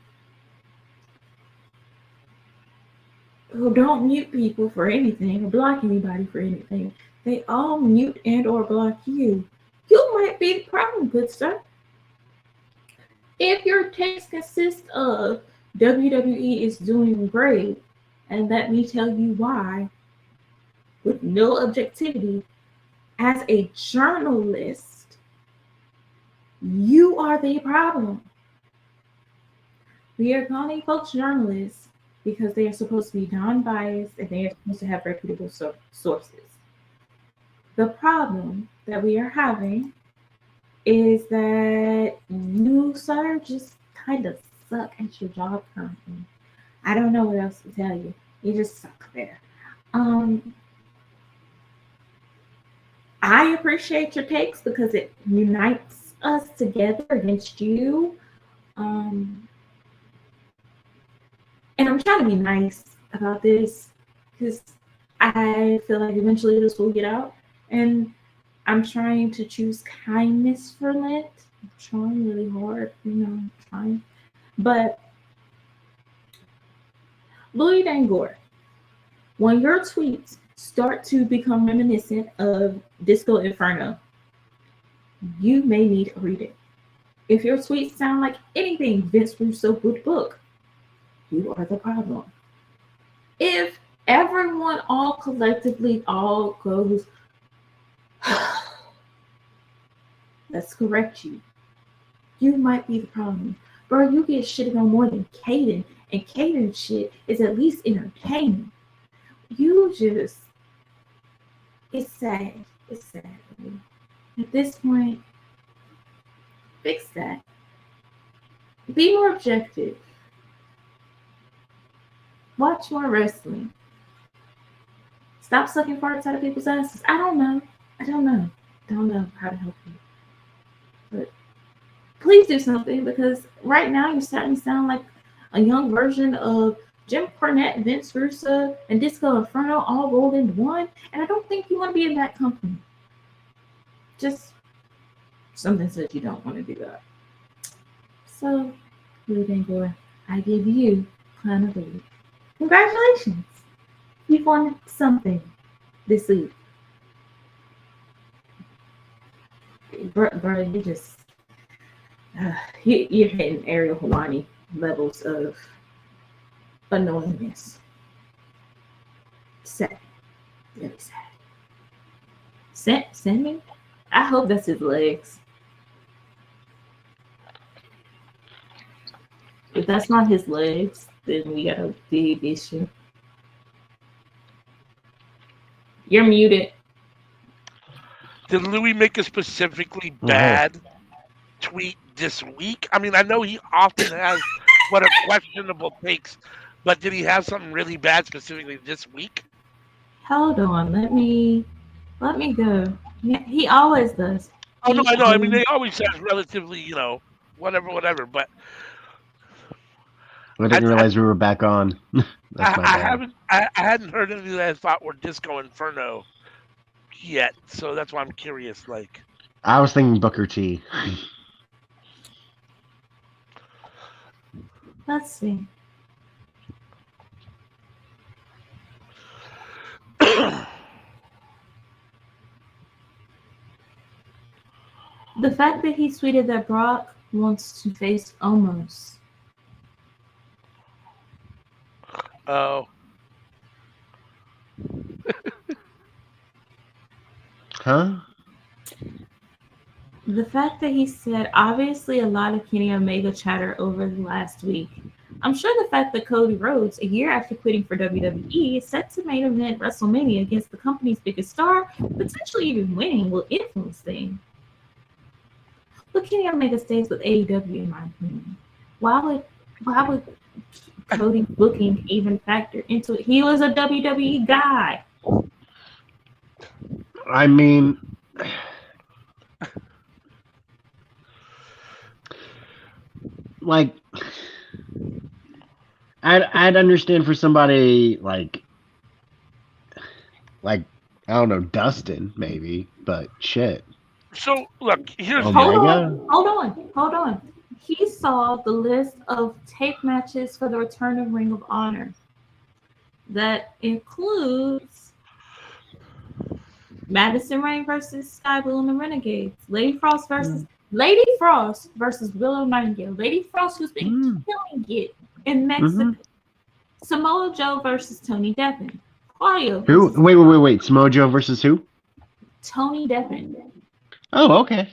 who don't mute people for anything or block anybody for anything, they all mute and or block you, you might be the problem, good sir. If your takes consist of WWE is doing great, and let me tell you why, with no objectivity, as a journalist, you are the problem. We are calling folks journalists because they are supposed to be non-biased and they are supposed to have reputable sources. The problem that we are having is that you, sir, just kind of suck at your job currently. I don't know what else to tell you. You just suck there. I appreciate your takes because it unites us together against you. Um, and I'm trying to be nice about this because I feel like eventually this will get out. And I'm trying to choose kindness for Lent. I'm trying really hard, trying. But Louis Dangor, when your tweets start to become reminiscent of Disco Inferno, you may need to read it. If your tweets sound like anything Vince Russo would book, you are the problem. If everyone all collectively all goes, let's correct you, you might be the problem. Bro, you get shitted on more than Caden, and Caden shit is at least entertaining. You just, it's sad. It's sad. At this point, fix that. Be more objective. Watch more wrestling. Stop sucking farts out of people's asses. I don't know how to help you. But please do something, because right now you're starting to sound like a young version of Jim Cornette, Vince Russo, and Disco Inferno all rolled into one. And I don't think you want to be in that company. Just something says you don't want to do that. So, Louis Dangor, I give you Clown of the Week. Congratulations! You've won something this week. Bro, you just you're hitting Ariel Hawani levels of annoyingness. Sad. Really sad. Send me? I hope that's his legs. If that's not his legs, then we got a big issue. You're muted. Did Louis make a specifically bad tweet this week? I mean, I know he often has what are questionable takes, but did he have something really bad specifically this week? Hold on, let me go. Yeah, he always does. Oh no, I know. I mean, they always have relatively, whatever. But I didn't realize we were back on. That's my bad. I hadn't heard anything that I thought were Disco Inferno yet, so that's why I'm curious. Like, I was thinking Booker T. Let's see. The fact that he tweeted that Brock wants to face Omos. Oh. Huh? The fact that he said, obviously a lot of Kenny Omega chatter over the last week. I'm sure the fact that Cody Rhodes, a year after quitting for WWE, is set to main event WrestleMania against the company's biggest star, potentially even winning, will influence things. But Kenny Omega stays with AEW, in my opinion. Why would Cody booking even factor into it? He was a WWE guy. I mean, like, I'd understand for somebody like I don't know, Dustin maybe, but shit. So look, here's Hold on. He saw the list of tape matches for the return of Ring of Honor. That includes Madison Rain versus Sky Blue and the Renegades, Lady Frost versus Willow Nightingale, Lady Frost, who's been killing it in Mexico, Samoa Joe versus Tony Deppen, Claudio. Who? Wait. Samoa Joe versus who? Tony Deppen. Oh, okay.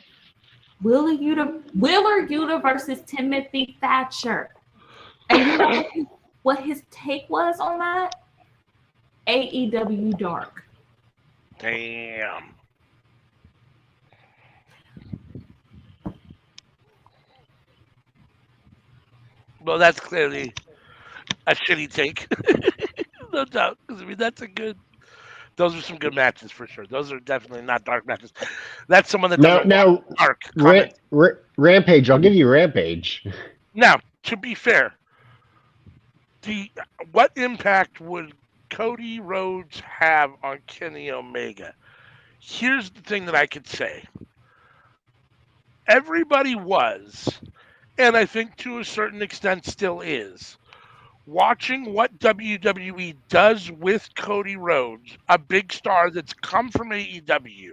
Willer Yuta versus Timothy Thatcher. And you know what his take was on that? AEW Dark. Damn. Well, that's clearly a shitty take. No doubt. Because, I mean, that's a good Those are some good matches for sure. Those are definitely not dark matches. That's someone that Now, doesn't want dark Ra- comments. Rampage. I'll give you Rampage. Now, to be fair, what impact would Cody Rhodes have on Kenny Omega? Here's the thing that I could say. Everybody was, and I think to a certain extent still is, watching what WWE does with Cody Rhodes, a big star that's come from AEW,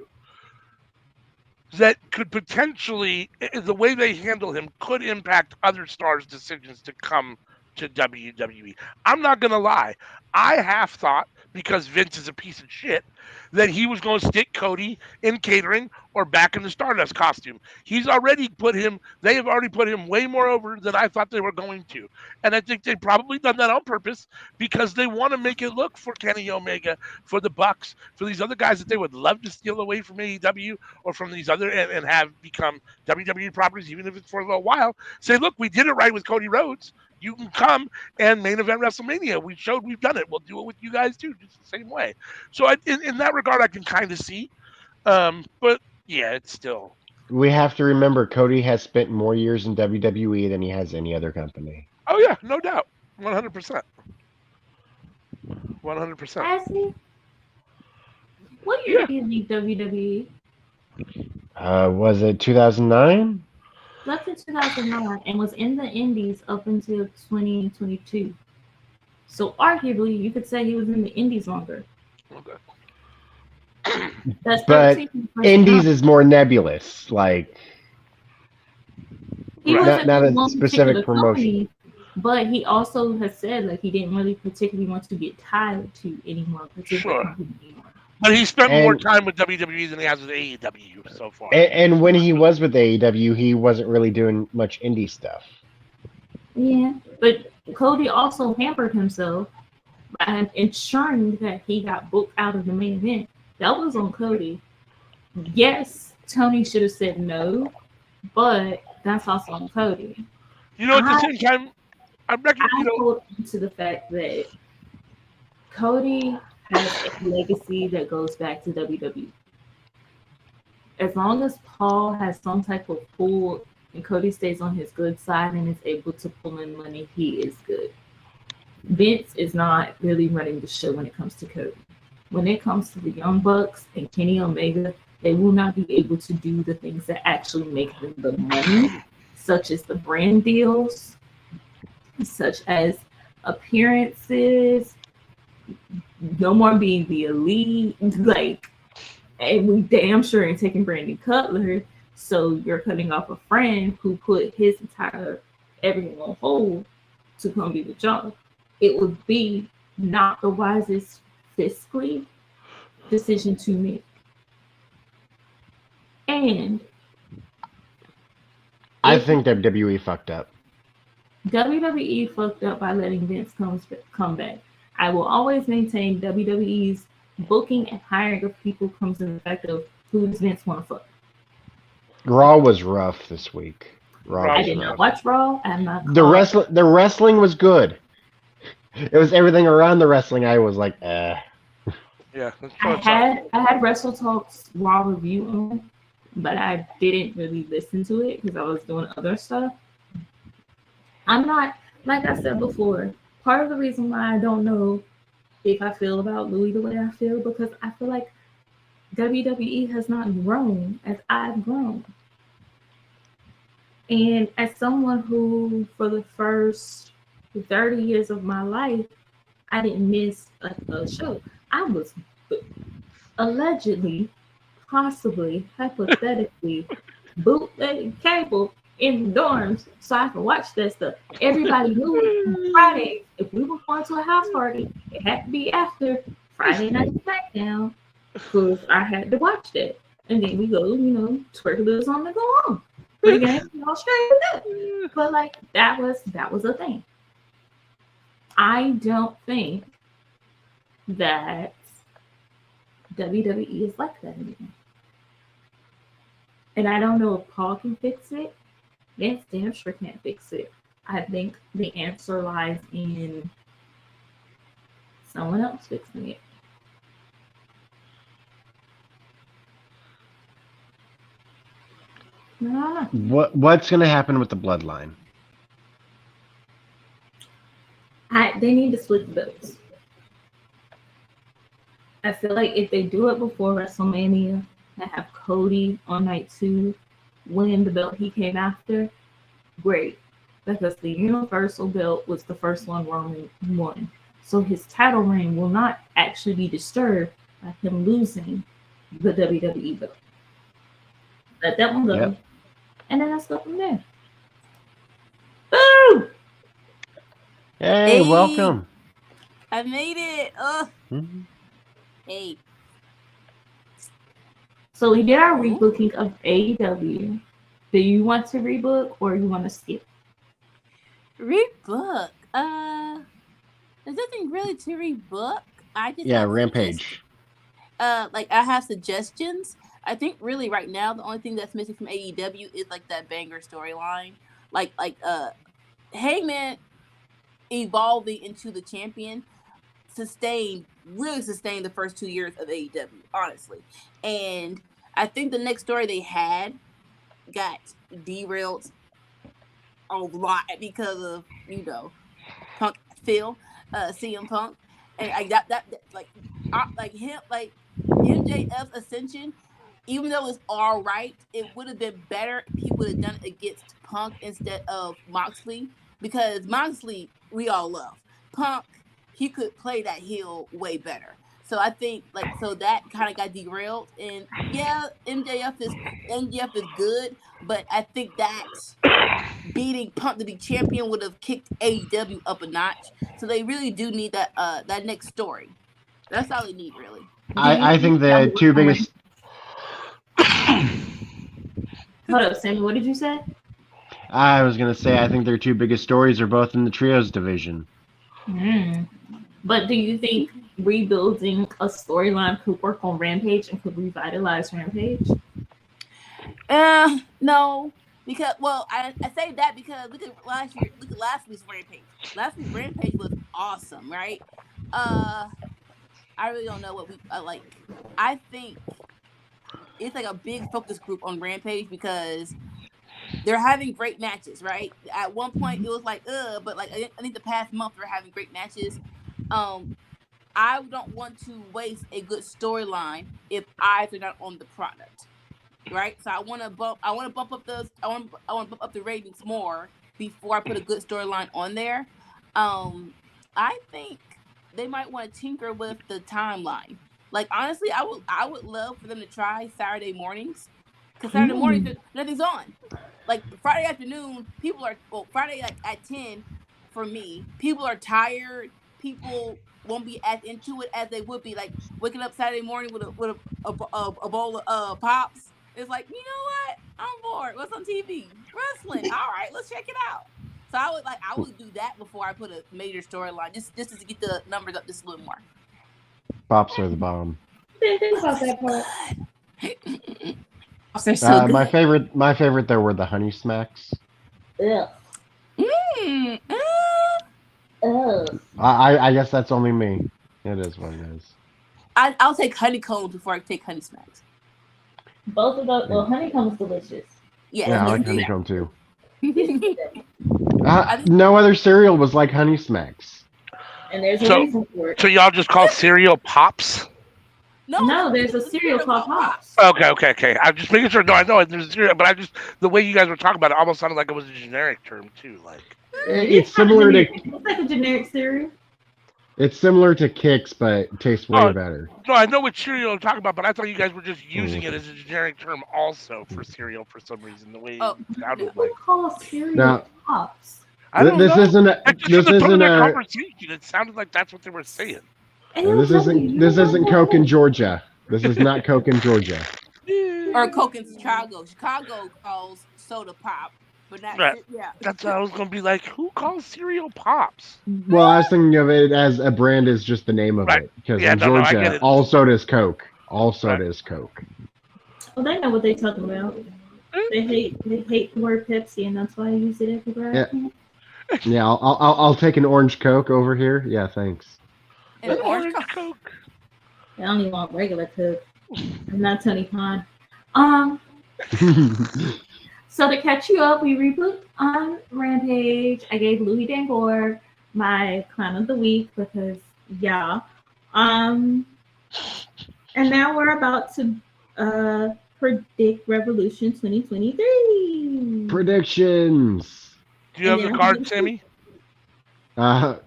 that could potentially, the way they handle him, could impact other stars' decisions to come to WWE. I'm not going to lie. I half thought, because Vince is a piece of shit, that he was going to stick Cody in catering or back in the Stardust costume. They have already put him way more over than I thought they were going to. And I think they've probably done that on purpose because they want to make it look for Kenny Omega, for the Bucks, for these other guys that they would love to steal away from AEW or from these other and have become WWE properties, even if it's for a little while. Say, look, we did it right with Cody Rhodes. You can come and main event WrestleMania. We showed we've done it. We'll do it with you guys too, just the same way. So in that regard, I can kind of see. But yeah, it's still. We have to remember Cody has spent more years in WWE than he has any other company. Oh yeah, no doubt, 100%. 100%. Has he? What year did he leave WWE? Was it 2009? Left in 2009 and was in the Indies up until 2022. So arguably, you could say he was in the Indies longer. Okay. But Indies is more nebulous, like he not a one specific promotion. Company, but he also has said like he didn't really particularly want to get tied to any one particular company anymore. But he spent more time with WWE than he has with AEW so far. And when he was with AEW, he wasn't really doing much indie stuff. Yeah, but Cody also hampered himself by ensuring that he got booked out of the main event. That was on Cody. Yes, Tony should have said no, but that's also on Cody. You know, at the same time, I hold on to the fact that Cody has a legacy that goes back to WWE. As long as Paul has some type of pull and Cody stays on his good side and is able to pull in money, he is good. Vince is not really running the show when it comes to Cody. When it comes to the Young Bucks and Kenny Omega, they will not be able to do the things that actually make them the money, such as the brand deals, such as appearances, no more being the elite, like, and we damn sure ain't taking Brandon Cutler, so you're cutting off a friend who put his entire everything on hold to come do the job. It would be not the wisest fiscally decision to make. And I think WWE fucked up. WWE fucked up by letting Vince come back. I will always maintain WWE's booking and hiring of people comes in the fact of who does Vince want to fuck. Raw was rough this week. I did not watch Raw. I'm not. The wrestling was good. It was everything around the wrestling. I was like, Yeah. I had Wrestle Talk's Raw review on, but I didn't really listen to it because I was doing other stuff. I'm not, like I said before, part of the reason why I don't know if I feel about Louis the way I feel, because I feel like WWE has not grown as I've grown. And as someone who, for the first 30 years of my life, I didn't miss a show. I was allegedly, possibly, hypothetically, bootlegging cable in the dorms so I could watch that stuff. Everybody knew on Friday, if we were going to a house party, it had to be after Friday Night SmackDown because I had to watch that. And then we go, twerk on and go home. Again, all straight up. But like that was a thing. I don't think that WWE is like that anymore. And I don't know if Paul can fix it. Vince damn sure can't fix it. I think the answer lies in someone else fixing it. No. What's going to happen with the bloodline? They need to split the belts. I feel like if they do it before WrestleMania, and have Cody on night 2 win the belt he came after, great. Because the Universal belt was the first one Roman won. So his title reign will not actually be disturbed by him losing the WWE belt. Let that one go. Yep. And then let's go from there. Boom! Hey, welcome. I made it. Mm-hmm. Hey. So we did our rebooking of AEW. Do you want to rebook or you want to skip? Rebook. There's nothing really to rebook. I just Rampage. Like I have suggestions. I think really right now the only thing that's missing from AEW is like that banger storyline. Like Hangman evolving into the champion really sustained the first 2 years of AEW, honestly. And I think the next story they had got derailed a lot because of, Punk Phil, CM Punk. And I got that MJF's ascension, even though it's all right, it would have been better if he would have done it against Punk instead of Moxley. Because Moxley, we all love. Punk, he could play that heel way better. So I think so that kind of got derailed. And yeah, MJF is good, but I think that beating Punk to be champion would have kicked AEW up a notch. So they really do need that next story. That's all they need, really. I think the two biggest. Hold up, Sammy. What did you say? I was gonna say I think their two biggest stories are both in the trios division. But do you think rebuilding a storyline could work on Rampage and could revitalize Rampage? No, because I say that because look at last week's Rampage. Last week's Rampage was awesome, right? I really don't know what we like. I think it's like a big focus group on Rampage because they're having great matches, right? At one point it was like, but like I think the past month they're having great matches. I don't want to waste a good storyline if eyes are not on the product, right? So I want to bump up the ratings more before I put a good storyline on there. I think they might want to tinker with the timeline. Like honestly, I would love for them to try Saturday mornings, because Saturday mornings nothing's on. Like Friday afternoon, Friday at 10 for me, people are tired. People won't be as into it as they would be like waking up Saturday morning with a bowl of pops. It's like, you know what? I'm bored. What's on TV? Wrestling. All right, let's check it out. So I would do that before I put a major storyline, just to get the numbers up just a little more. Pops are the bomb. Didn't think about that part. They're so good. My favorite though were the Honey Smacks. Ugh. I guess that's only me. It is what it is. I'll take honeycombs before I take honey smacks. Both of those. Well, honeycomb is delicious. Yeah, I like honeycomb too. No other cereal was like Honey Smacks. And there's a reason for it. So y'all just call cereal Pops? No, there's a cereal called Pops. Okay. I'm just making sure. No, I know there's a cereal, but the way you guys were talking about it almost sounded like it was a generic term too. Like it's similar to. It's like a generic cereal. It's similar to Kix, but it tastes way better. No, I know what cereal I'm talking about, but I thought you guys were just using it as a generic term also for cereal for some reason. The way it sounded like. Who calls cereal Pops? I don't know. Isn't a. This isn't a conversation. It sounded like that's what they were saying. This isn't Coke in Georgia. This is not Coke in Georgia. Or Coke in Chicago. Chicago calls soda pop. But that's what I was going to be like. Who calls cereal Pops? Well, I was thinking of it as a brand is just the name of it. Because in Georgia, all soda is Coke. All soda is Coke. Well, they know what they're talking about. They hate the word Pepsi, and that's why I use it everywhere. Yeah, I'll take an orange Coke over here. Yeah, thanks. An orange Coke. I don't even want regular Coke. I'm not Tony Khan. So to catch you up, we reboot on Rampage. I gave Louis Dangor my clown of the week because yeah. And now we're about to predict Revolution 2023. Predictions. Do you have the card, Sammy? If I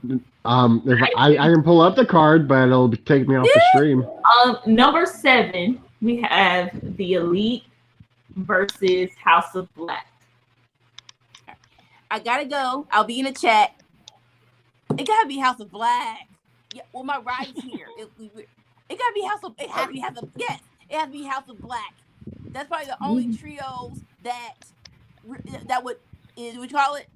can pull up the card, but it'll take me off the stream. Number 7, we have the Elite versus House of Black. I gotta go. I'll be in the chat. It gotta be House of Black. Yeah, well, my ride's here. It gotta be House of. It has to be House of. Yes, it has to be House of Black. That's probably the only trios that would call it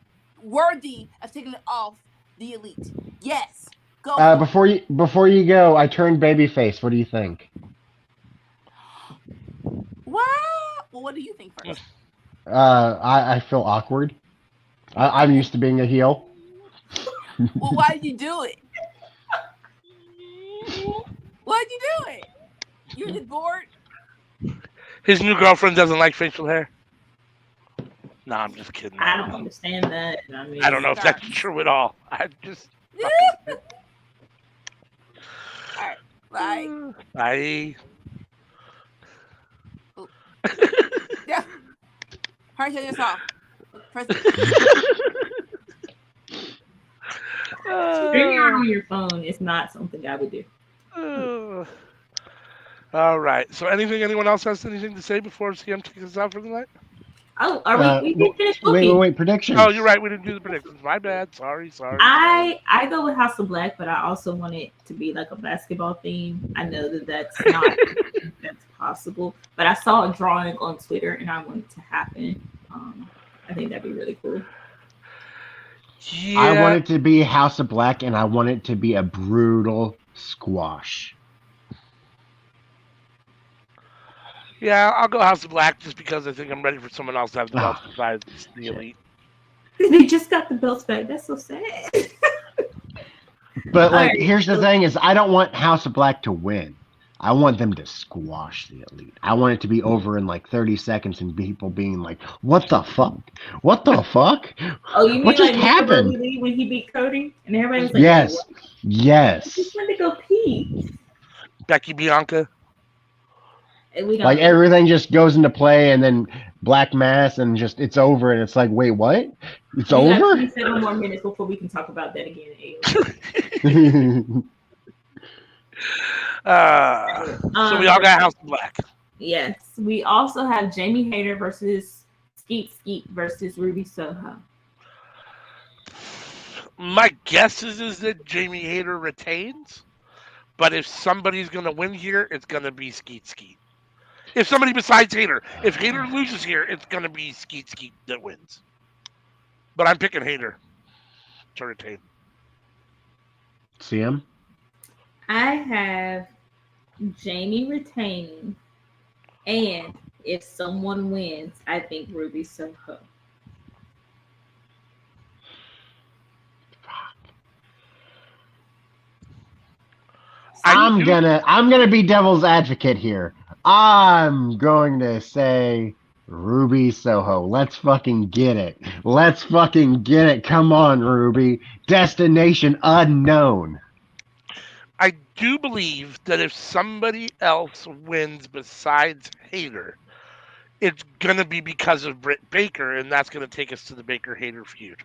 worthy of taking it off the Elite. Yes, go. Before you go, I turned babyface. What do you think? What? Well, what do you think first? I feel awkward. I'm used to being a heel. Well, why did you do it? Why did you do it? You were just bored? His new girlfriend doesn't like facial hair. No, I'm just kidding. I don't understand that. I don't know if that's true at all. I just. All right. Bye. Bye. Yeah. Hurry, turn this off. Streaming on your phone is not something I would do. All right. So, anyone else has anything to say before CM kicks us out for the night? Oh, are we didn't finish booking. Wait, predictions. Oh, you're right. We didn't do the predictions. My bad. Sorry. I go with House of Black, but I also want it to be like a basketball theme. I know that's not that's possible, but I saw a drawing on Twitter and I want it to happen. I think that'd be really cool. Yeah. I want it to be House of Black, and I want it to be a brutal squash. Yeah, I'll go House of Black just because I think I'm ready for someone else to have the belt besides the Elite. They just got the belts back. That's so sad. But here's the thing: is I don't want House of Black to win. I want them to squash the Elite. I want it to be over in like 30 seconds and people being like, "What the fuck? What the fuck? Oh, you mean what just happened?" When he beat Cody and everybody was like, "Yes, yes." I just wanted to go pee. Becky Bianca. Like everything just goes into play, and then Black Mass, and just it's over, and it's like, wait, what? It's over? We have 7 more minutes before we can talk about that again. So we all got House of Black. Yes, we also have Jamie Hayter versus Skeet versus Ruby Soho. My guess is that Jamie Hayter retains, but if somebody's gonna win here, it's gonna be Skeet. If somebody besides Hayter, if Hayter loses here, it's gonna be Skeet that wins. But I'm picking Hayter to retain. CM? I have Jamie retaining, and if someone wins, I think Ruby Soho. I'm gonna be devil's advocate here. I'm going to say Ruby Soho. Let's fucking get it. Let's fucking get it. Come on, Ruby. Destination unknown. I do believe that if somebody else wins besides Hayter, it's going to be because of Britt Baker, and that's going to take us to the Baker-Hayter feud.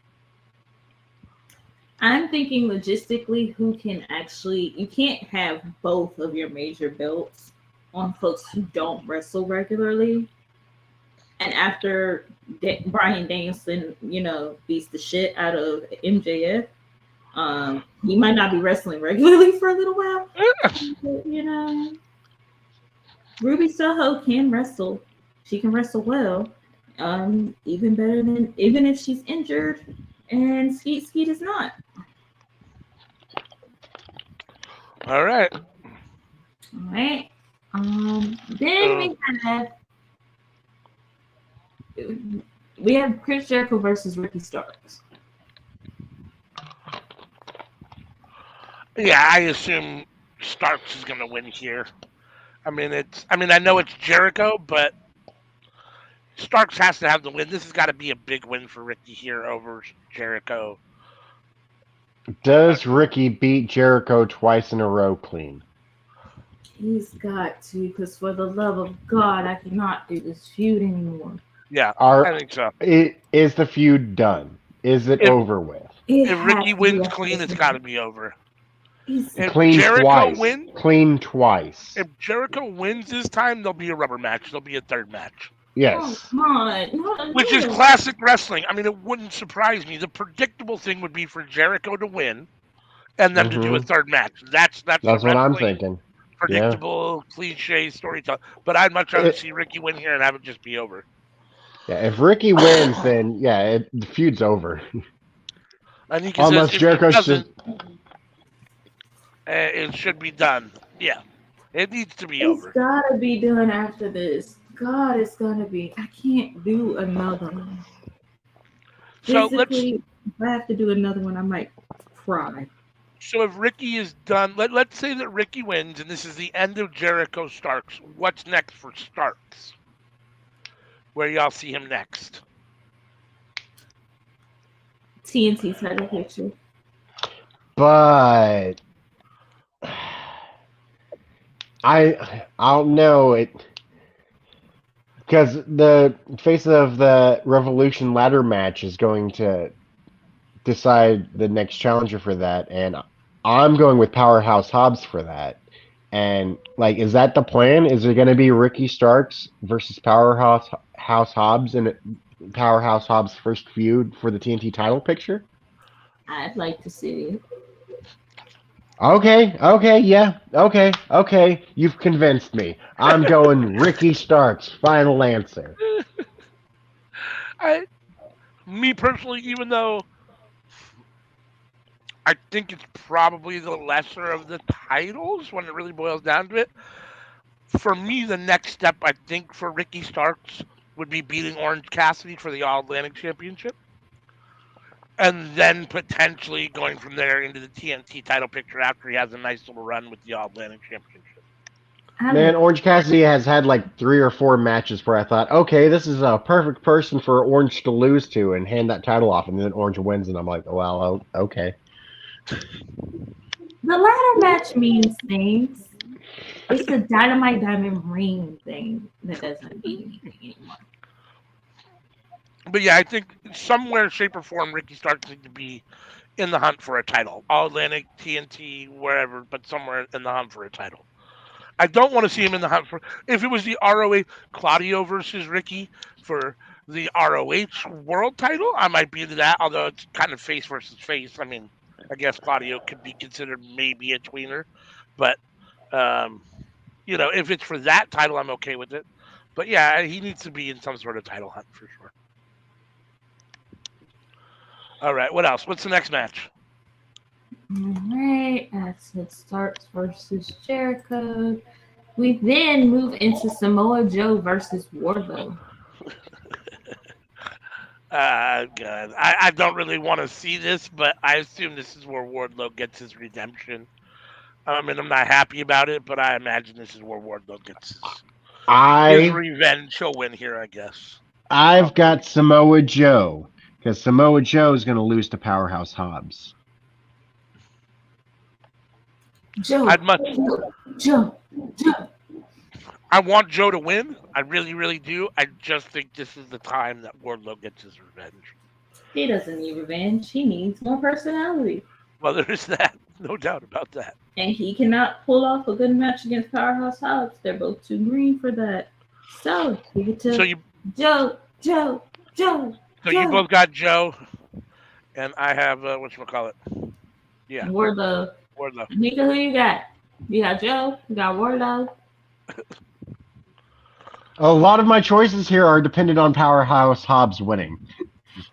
I'm thinking logistically, who can actually... You can't have both of your major belts on folks who don't wrestle regularly. And after Bryan Danielson, beats the shit out of MJF, he might not be wrestling regularly for a little while. But, Ruby Soho can wrestle. She can wrestle well. Even better than... Even if she's injured, and Skeet is not. All right. Then we have Chris Jericho versus Ricky Starks. Yeah, I assume Starks is going to win here. I know it's Jericho, but Starks has to have the win. This has got to be a big win for Ricky here over Jericho. Does Ricky beat Jericho twice in a row clean? He's got to, because for the love of God, I cannot do this feud anymore. Yeah, I think so. Is the feud done? Is it over with? If Ricky wins clean, it's got to be over. If clean twice. If Jericho wins this time, there'll be a rubber match. There'll be a third match. Yes. Oh, come on. Which is classic wrestling. I mean, it wouldn't surprise me. The predictable thing would be for Jericho to win and then to do a third match. That's what I'm thinking. Predictable, cliche storytelling. But I'd much rather see Ricky win here and have it just be over. Yeah, if Ricky wins, then the feud's over. Unless Jericho should. It should be done. Yeah, it needs to be over. It's gotta be done after this. God, it's gonna be. I can't do another one. So if I have to do another one, I might cry. So if Ricky is done, let's say that Ricky wins, and this is the end of Jericho Starks. What's next for Starks? Where y'all see him next? TNT title picture. But I don't know it because the face of the Revolution ladder match is going to decide the next challenger for that, and I'm going with Powerhouse Hobbs for that. And is that the plan? Is it going to be Ricky Starks versus Powerhouse Hobbs and Powerhouse Hobbs' first feud for the TNT title picture? I'd like to see it. Okay, you've convinced me. I'm going Ricky Starks. Final answer. Me personally, even though I think it's probably the lesser of the titles when it really boils down to it, for me, the next step, I think, for Ricky Starks would be beating Orange Cassidy for the All-Atlantic Championship. And then potentially going from there into the TNT title picture after he has a nice little run with the All-Atlantic Championship. Man, Orange Cassidy has had 3 or 4 matches where I thought, okay, this is a perfect person for Orange to lose to and hand that title off, and then Orange wins, and I'm like, well, okay. The ladder match means things. It's the Dynamite Diamond Ring thing that doesn't mean anything anymore. But yeah, I think somewhere, shape, or form, Ricky Starks needs to be in the hunt for a title. All-Atlantic, TNT, wherever, but somewhere in the hunt for a title. I don't want to see him in the hunt for... If it was the ROH, Claudio versus Ricky for the ROH world title, I might be into that, although it's kind of face versus face. I mean, I guess Claudio could be considered maybe a tweener. But, if it's for that title, I'm okay with it. But yeah, he needs to be in some sort of title hunt for sure. All right, what else? What's the next match? All right, Acid Starks versus Jericho. We then move into Samoa Joe versus Wardlow. God. I don't really want to see this, but I assume this is where Wardlow gets his redemption. I mean, I'm not happy about it, but I imagine this is where Wardlow gets his revenge. He'll win here, I guess. I've got Samoa Joe, because Samoa Joe is going to lose to Powerhouse Hobbs. Joe. I want Joe to win. I really, really do. I just think this is the time that Wardlow gets his revenge. He doesn't need revenge. He needs more personality. Well, there's that. No doubt about that. And he cannot pull off a good match against Powerhouse Hobbs. They're both too green for that. So, give it to Joe. So you both got Joe, and I have, whatchamacallit? Yeah. Wardlow. Nika, who you got? You got Joe. You got Wardlow. A lot of my choices here are dependent on Powerhouse Hobbs winning.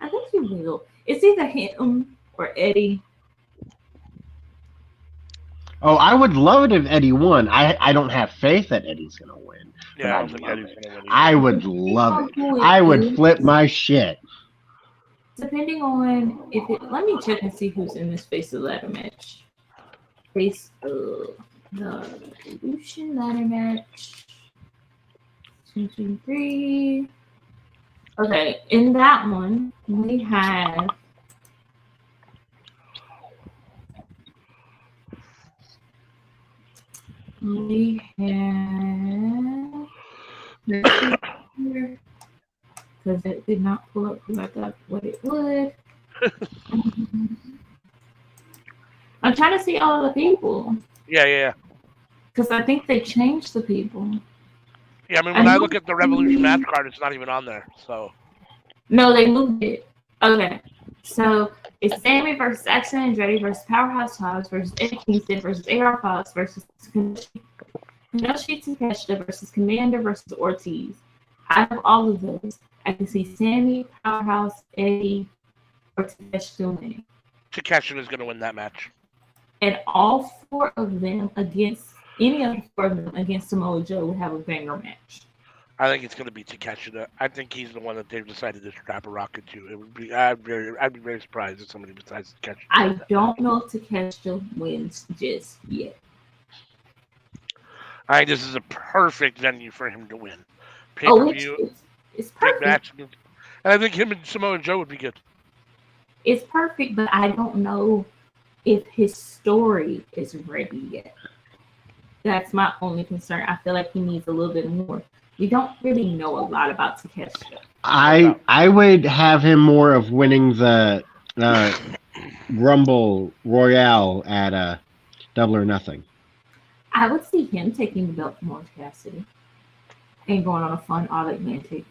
I think he will. It's either him or Eddie. Oh, I would love it if Eddie won. I don't have faith that Eddie's going to win. Yeah, I don't think Eddie's going to win. I would love it. I would flip my shit. Depending on if it... Let me check and see who's in this face of ladder match. Face of the Revolution ladder match. 2, 2, 3. Okay, in that one, we have let's see here because it did not pull up because I thought what it would. I'm trying to see all the people Yeah. because I think they changed the people. Yeah, I mean, when I look at the Revolution match card, it's not even on there. So No, they moved it. Okay, so it's Sammy versus X Andretti versus Powerhouse Hobbs versus Eddie Kingston versus AR Fox versus Kenoshi Takeshita versus Commander versus Ortiz. Out of all of those, I can see Sammy, Powerhouse, Eddie, or Takeshita winning. Takeshita is going to win that match. And all four of them against any of the four of them against Samoa Joe would have a banger match. I think it's going to be Takeshita. I think he's the one that they've decided to strap a rocket to. It would be. I'd be very surprised if somebody besides Takeshita. I don't know if Takeshita wins just yet. I think this is a perfect venue for him to win. Pay-per-view, it's perfect. Match. And I think him and Samoa Joe would be good. It's perfect, but I don't know if his story is ready yet. That's my only concern. I feel like he needs a little bit more. We don't really know a lot about Takeshita. I would have him more of winning the Rumble Royale at Double or Nothing. I would see him taking the belt from Orange Cassidy and going on a fun All-Atlantic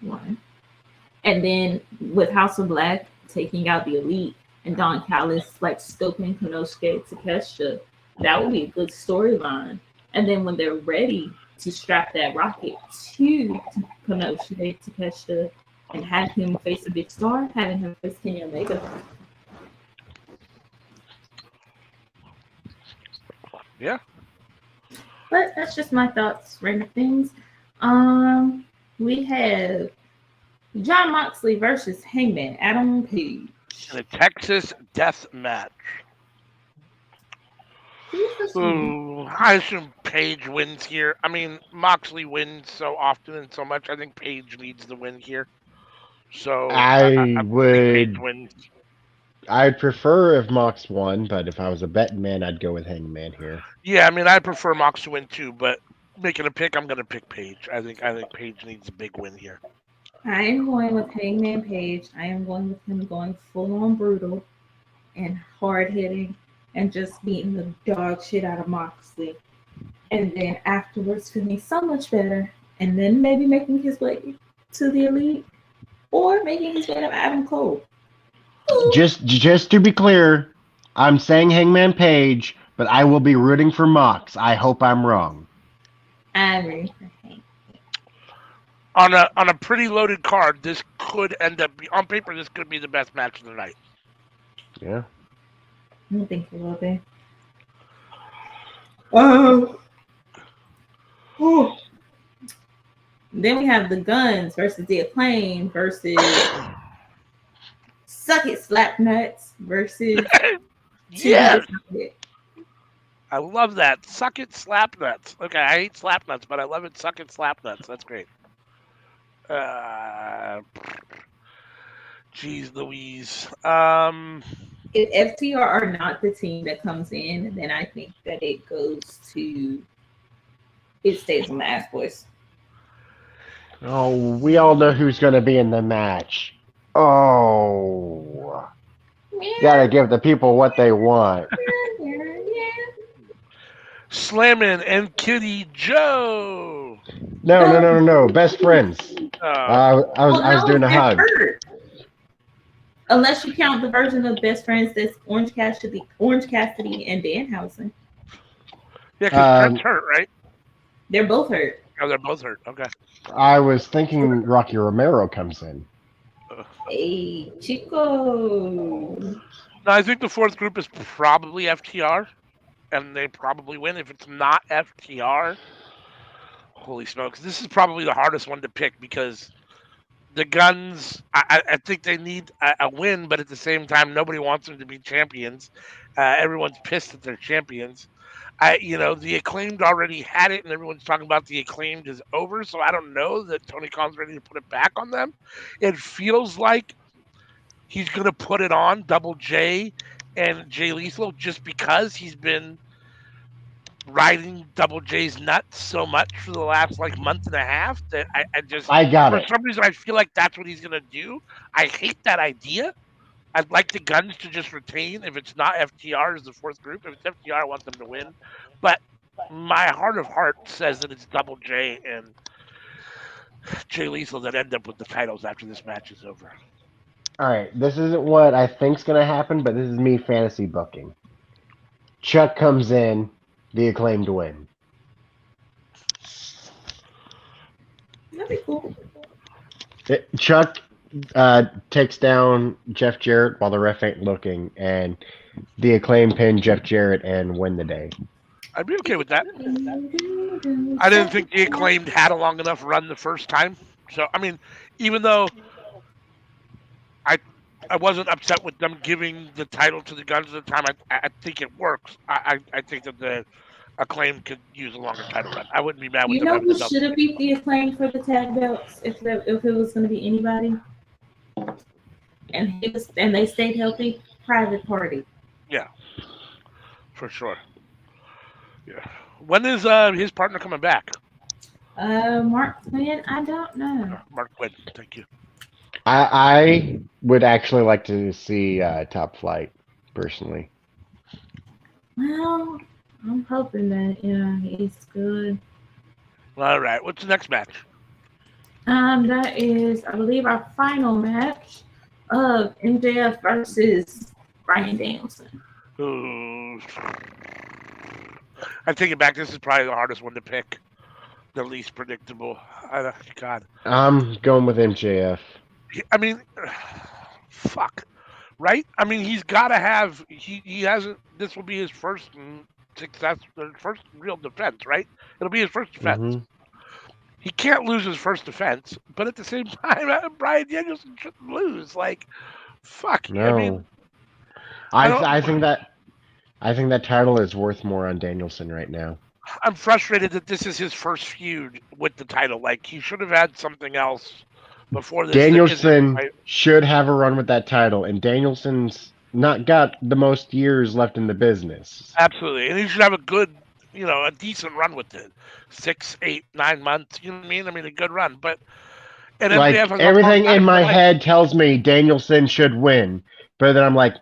run. And then with House of Black taking out the Elite and Don Callis like scoping Konosuke Takeshita, that would be a good storyline. And then when they're ready to strap that rocket to Konosuke Takeshita and have him face a big star, having him face Kenny Omega. Yeah. But that's just my thoughts, random things. We have Jon Moxley versus Hangman Adam Page. In a Texas death match. Ooh, I assume Page wins here. I mean, Moxley wins so often and so much. I think Page needs the win here. So I would. Think Page wins. I'd prefer if Mox won, but if I was a betting man, I'd go with Hangman here. Yeah, I mean, I prefer Mox to win too, but making a pick, I'm going to pick Page. I think Page needs a big win here. I am going with Hangman Page. I am going with him going full on brutal and hard hitting and just beating the dog shit out of Moxley. And then afterwards feeling so much better. And then maybe making his way to the Elite or making his way to Adam Cole. Just to be clear, I'm saying Hangman Page, but I will be rooting for Mox. I hope I'm wrong. I'm rooting for Hangman. On a pretty loaded card, this could end up on paper. This could be the best match of the night. Yeah. I think it will be. Then we have the Guns versus the Acclaim versus Suck It Slapnuts versus Yeah. I love that. Suck it Slapnuts. Okay, I hate Slapnuts, but I love it. Suck it Slapnuts. That's great. Jeez Louise. If FTR are not the team that comes in, then I think that it stays on the Ass Boys. Oh, we all know who's going to be in the match. Oh. Yeah. Gotta give the people what they want. Slammin' and Kitty Joe. No. Best friends. I was doing a hug. Hurt. Unless you count the version of Best Friends that's Orange Cassidy and Danhausen. Yeah, because Trent's hurt, right? They're both hurt. Oh, they're both hurt. Okay. I was thinking Rocky Romero comes in. Hey, Chico. No, I think the fourth group is probably FTR, and they probably win. If it's not FTR, holy smokes, this is probably the hardest one to pick because the Guns, I think they need a win, but at the same time, nobody wants them to be champions. Everyone's pissed that they're champions. The Acclaimed already had it, and everyone's talking about the Acclaimed is over. So I don't know that Tony Khan's ready to put it back on them. It feels like he's going to put it on Double J and Jay Lethal just because he's been riding Double J's nuts so much for the last month and a half that I got for it. some reason I feel like that's what he's going to do. I hate that idea. I'd like the Guns to just retain if it's not FTR as the fourth group. If it's FTR, I want them to win. But my heart of heart says that it's Double J and Jay Lethal that end up with the titles after this match is over. All right, this isn't what I think's gonna happen, but this is me fantasy booking. Chuck comes in, the Acclaimed win. That'd be cool. Chuck takes down Jeff Jarrett while the ref ain't looking, and the Acclaimed pin Jeff Jarrett and win the day. I'd be okay with that. I didn't think the Acclaimed had a long enough run the first time. So, even though I wasn't upset with them giving the title to the Guns at the time, I think it works. I think that the Acclaimed could use a longer title run. I wouldn't be mad with You them. know who should have beat the Acclaimed for the tag belts if it was going to be anybody? And they stayed healthy. Private Party. Yeah, for sure. Yeah. When is his partner coming back? Mark Quinn. I don't know. Mark Quinn. Thank you. I would actually like to see Top Flight personally. Well, I'm hoping that he's good. All right. What's the next match? That is, I believe, our final match of MJF versus Bryan Danielson. Ooh. I take it back. This is probably the hardest one to pick. The least predictable. God. I'm going with MJF. Fuck. Right? He's got to have. He hasn't. This will be his first success, first real defense, right? It'll be his first defense. Mm-hmm. He can't lose his first defense, but at the same time, Bryan Danielson shouldn't lose. Fuck. No. I think that title is worth more on Danielson right now. I'm frustrated that this is his first feud with the title. He should have had something else before this. Danielson should have a run with that title, and Danielson's not got the most years left in the business. Absolutely, and he should have a good, a decent run with it. 6, 8, 9 months. You know what I mean? A good run. But everything in my head tells me Danielson should win, but then I'm like,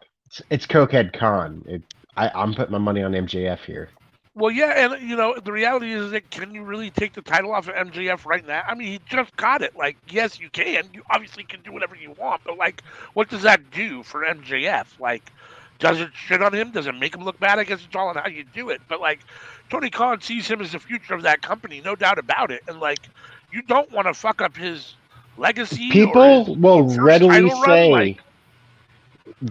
it's Cokehead Khan. I'm putting my money on MJF here. Well, yeah, and the reality is that can you really take the title off of MJF right now? He just got it. Yes, you can. You obviously can do whatever you want, but what does that do for MJF? Does it shit on him? Does it make him look bad? I guess it's all on how you do it. But Tony Khan sees him as the future of that company, no doubt about it. And you don't want to fuck up his legacy. People will readily say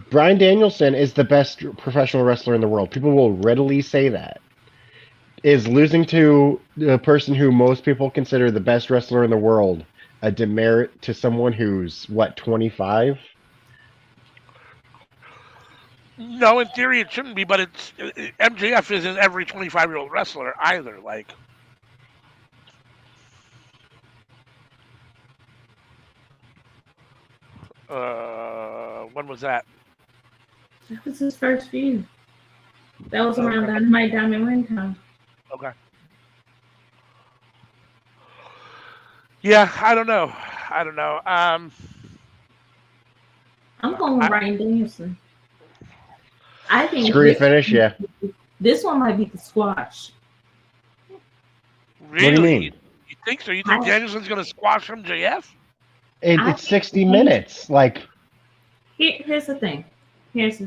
Bryan Danielson is the best professional wrestler in the world. People will readily say that. Is losing to the person who most people consider the best wrestler in the world a demerit to someone who's, 25? No, in theory it shouldn't be, but MJF isn't every 25-year-old wrestler either. When was that? That was his first feud. That was around Dynamite Diamond Ring time. Okay. Yeah, I don't know. I'm going with Bryan Danielson. I think Screwy finish, yeah. This one might be the squash. Really? What do you mean? You think so? You think Danielson's going to squash MJF? It's 60 minutes. Here's the thing. It's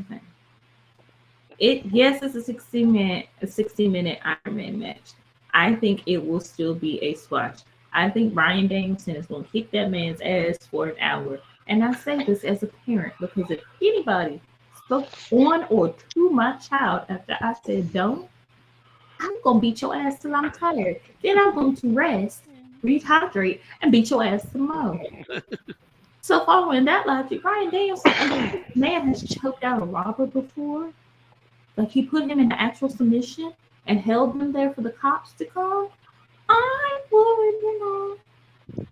a 60-minute Iron Man match. I think it will still be a squash. I think Bryan Danielson is going to kick that man's ass for an hour. And I say this as a parent because if anybody spoke on or to my child after I said don't, I'm going to beat your ass till I'm tired. Then I'm going to rest, rehydrate, and beat your ass some more. So following that logic, Bryan Danielson, man has choked out a robber before. He put him in an actual submission and held them there for the cops to come, I would,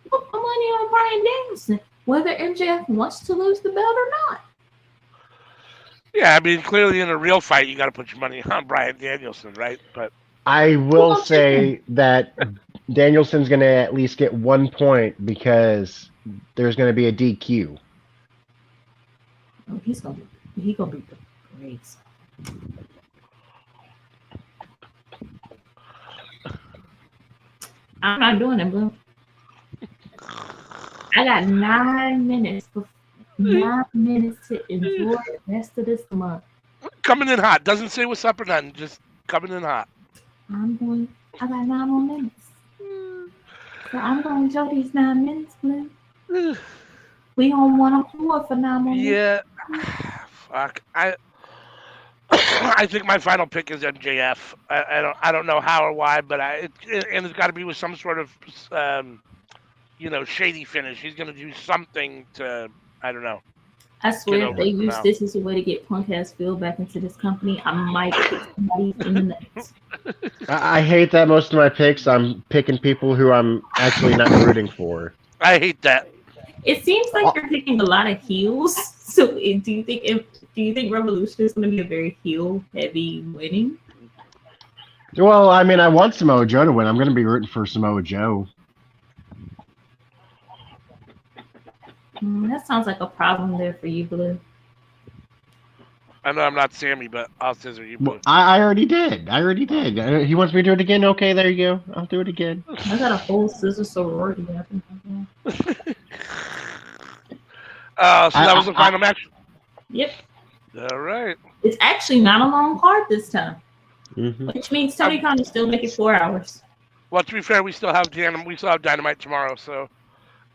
put my money on Bryan Danielson, whether MJF wants to lose the belt or not. Yeah, I mean, clearly in a real fight, you got to put your money on Bryan Danielson, right? But I will say that Danielson's going to at least get 1 point because there's going to be a DQ. Oh, he's gonna beat the brakes. I'm not doing it, bro. I got 9 minutes. 9 minutes to enjoy the rest of this month. coming in hot. Doesn't say what's up or nothing. Just coming in hot. I got 9 more minutes. So I'm going to enjoy these 9 minutes, Blue. We on 1 accord for 9 more minutes. Yeah. Fuck. I think my final pick is MJF. I don't know how or why, but and it's got to be with some sort of shady finish. He's gonna do something to, I don't know. I swear, if they use this as a way to get punk ass Phil back into this company, I might pick somebody in the nuts. I hate that most of my picks, I'm picking people who I'm actually not rooting for. I hate that. It seems like you're picking a lot of heels. So do you think Revolution is going to be a very heel heavy winning? Well, I mean, I want Samoa Joe to win. I'm going to be rooting for Samoa Joe. That sounds like a problem there for you, Blue. I know I'm not Sammy, but I'll scissor you, Blue. Well, I already did. He wants me to do it again? Okay, there you go. I'll do it again. I got a whole scissor sorority happening. So that was the final match? Yep. All right. It's actually not a long card this time. Mm-hmm. Which means Tony Khan will still make it 4 hours. Well, to be fair, we still have Dynamite tomorrow, so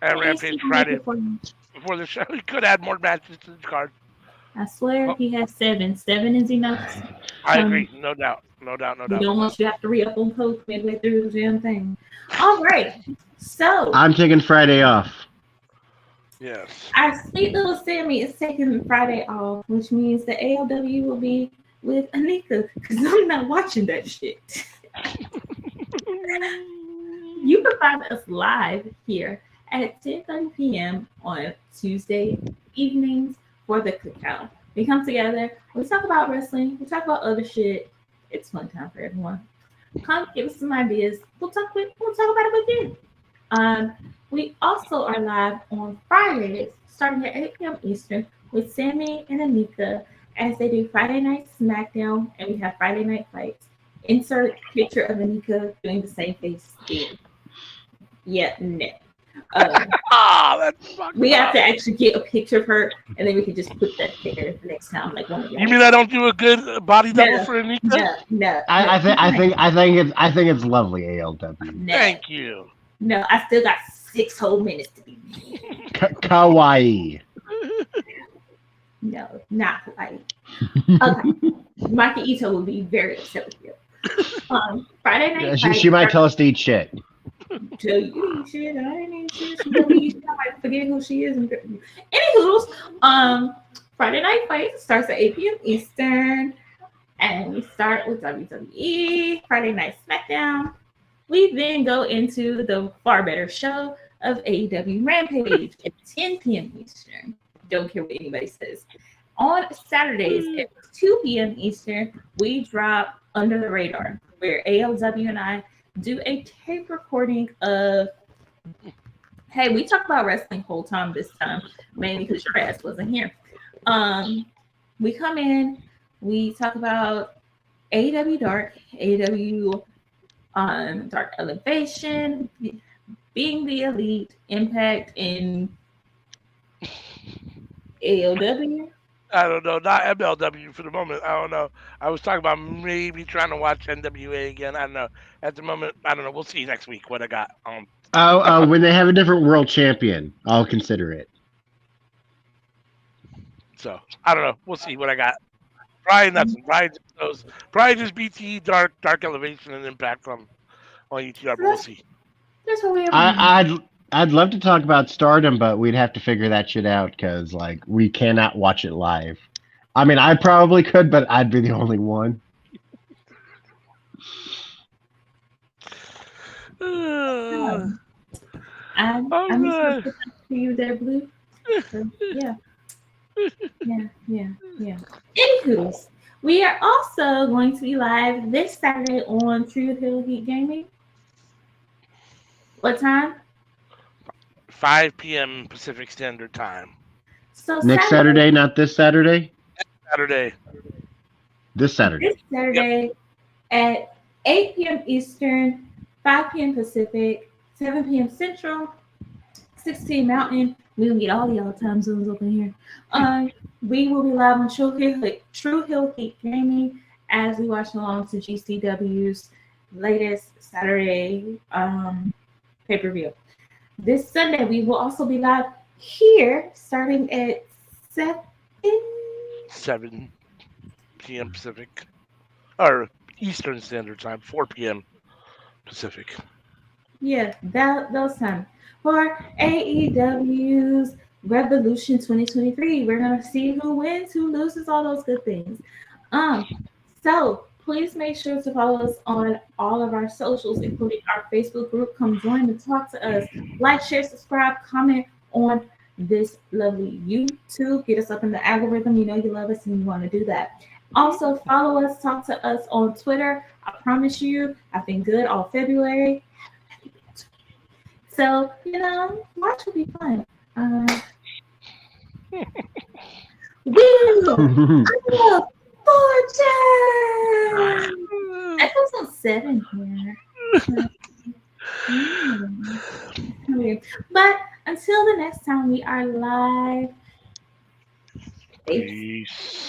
and Rampage Friday before the show. We could add more matches to the card. I swear he has 7. 7 is enough. I agree, no doubt. We don't want you to have to re-up on post midway through the damn thing. All right, so I'm taking Friday off. Yes. Our sweet little Sammy is taking Friday off, which means the AEW will be with Anika because I'm not watching that shit. You can find us live here at 10:30 p.m. on Tuesday evenings for the Cookout. We come together, we talk about wrestling, we talk about other shit. It's fun time for everyone. Come give us some ideas. We'll talk about it with you. We also are live on Fridays, starting at 8 p.m. Eastern, with Sammy and Anika as they do Friday Night SmackDown, and we have Friday Night Fights. Insert picture of Anika doing the same face again. Yeah, no. We have to actually get a picture of her, and then we can just put that there next time. Like one of you mean I don't do a good body double for Anika? No. I think it's lovely, ALW. No. Thank you. No, I still got 6 whole minutes to be. Kawaii. No, not kawaii. Okay, Maki Ito will be very upset with you. Friday night. She might tell us to eat shit. Tell you to eat shit. I ain't eat shit. She might forget who she is. Anywho, Friday Night Fight starts at 8 p.m. Eastern, and we start with WWE Friday Night SmackDown. We then go into the far better show of AEW Rampage at 10 p.m. Eastern. Don't care what anybody says. On Saturdays at 2 p.m. Eastern, we drop Under the Radar, where ALW and I do a tape recording of, hey, we talk about wrestling whole time this time, mainly because your ass wasn't here. We come in, we talk about AEW Dark, AEW Dark Elevation, being the Elite, Impact in AEW. I don't know, not MLW for the moment. I don't know. I was talking about maybe trying to watch NWA again. I don't know. At the moment, I don't know. We'll see next week what I got. When they have a different world champion, I'll consider it. So I don't know. We'll see what I got. Probably nothing. Probably just BTE Dark Elevation and Impact on UTR. But we'll see. That's what we have. I'd love to talk about Stardom, but we'd have to figure that shit out because, like, we cannot watch it live. I mean, I probably could, but I'd be the only one. Uh, I'm I'm just gonna not. put that for you there, Blue. So, yeah. Anywho's, we are also going to be live this Saturday on True Hill Heat Gaming. What time? 5 p.m. Pacific Standard Time. So Next Saturday, not this Saturday. Saturday. This Saturday. This Saturday at 8 p.m. Eastern, 5 p.m. Pacific, 7 p.m. Central, 16 Mountain. We're gonna get all the other time zones up in here. We will be live on True Hill Heat Gaming as we watch along to GCW's latest Saturday pay-per-view. This Sunday we will also be live here starting at 7 p.m. Pacific. Or Eastern Standard Time, 4 p.m. Pacific. Yeah, those times. For AEW's Revolution 2023, we're gonna see who wins, who loses, all those good things. So please make sure to follow us on all of our socials, including our Facebook group. Come join and talk to us. Like, share, subscribe, comment on this lovely YouTube. Get us up in the algorithm. You know you love us and you want to do that. Also, follow us, talk to us on Twitter. I promise you, I've been good all February. So, March will be fun. Wheel of Fortune! Episode 7 here. But until the next time we are live, Peace.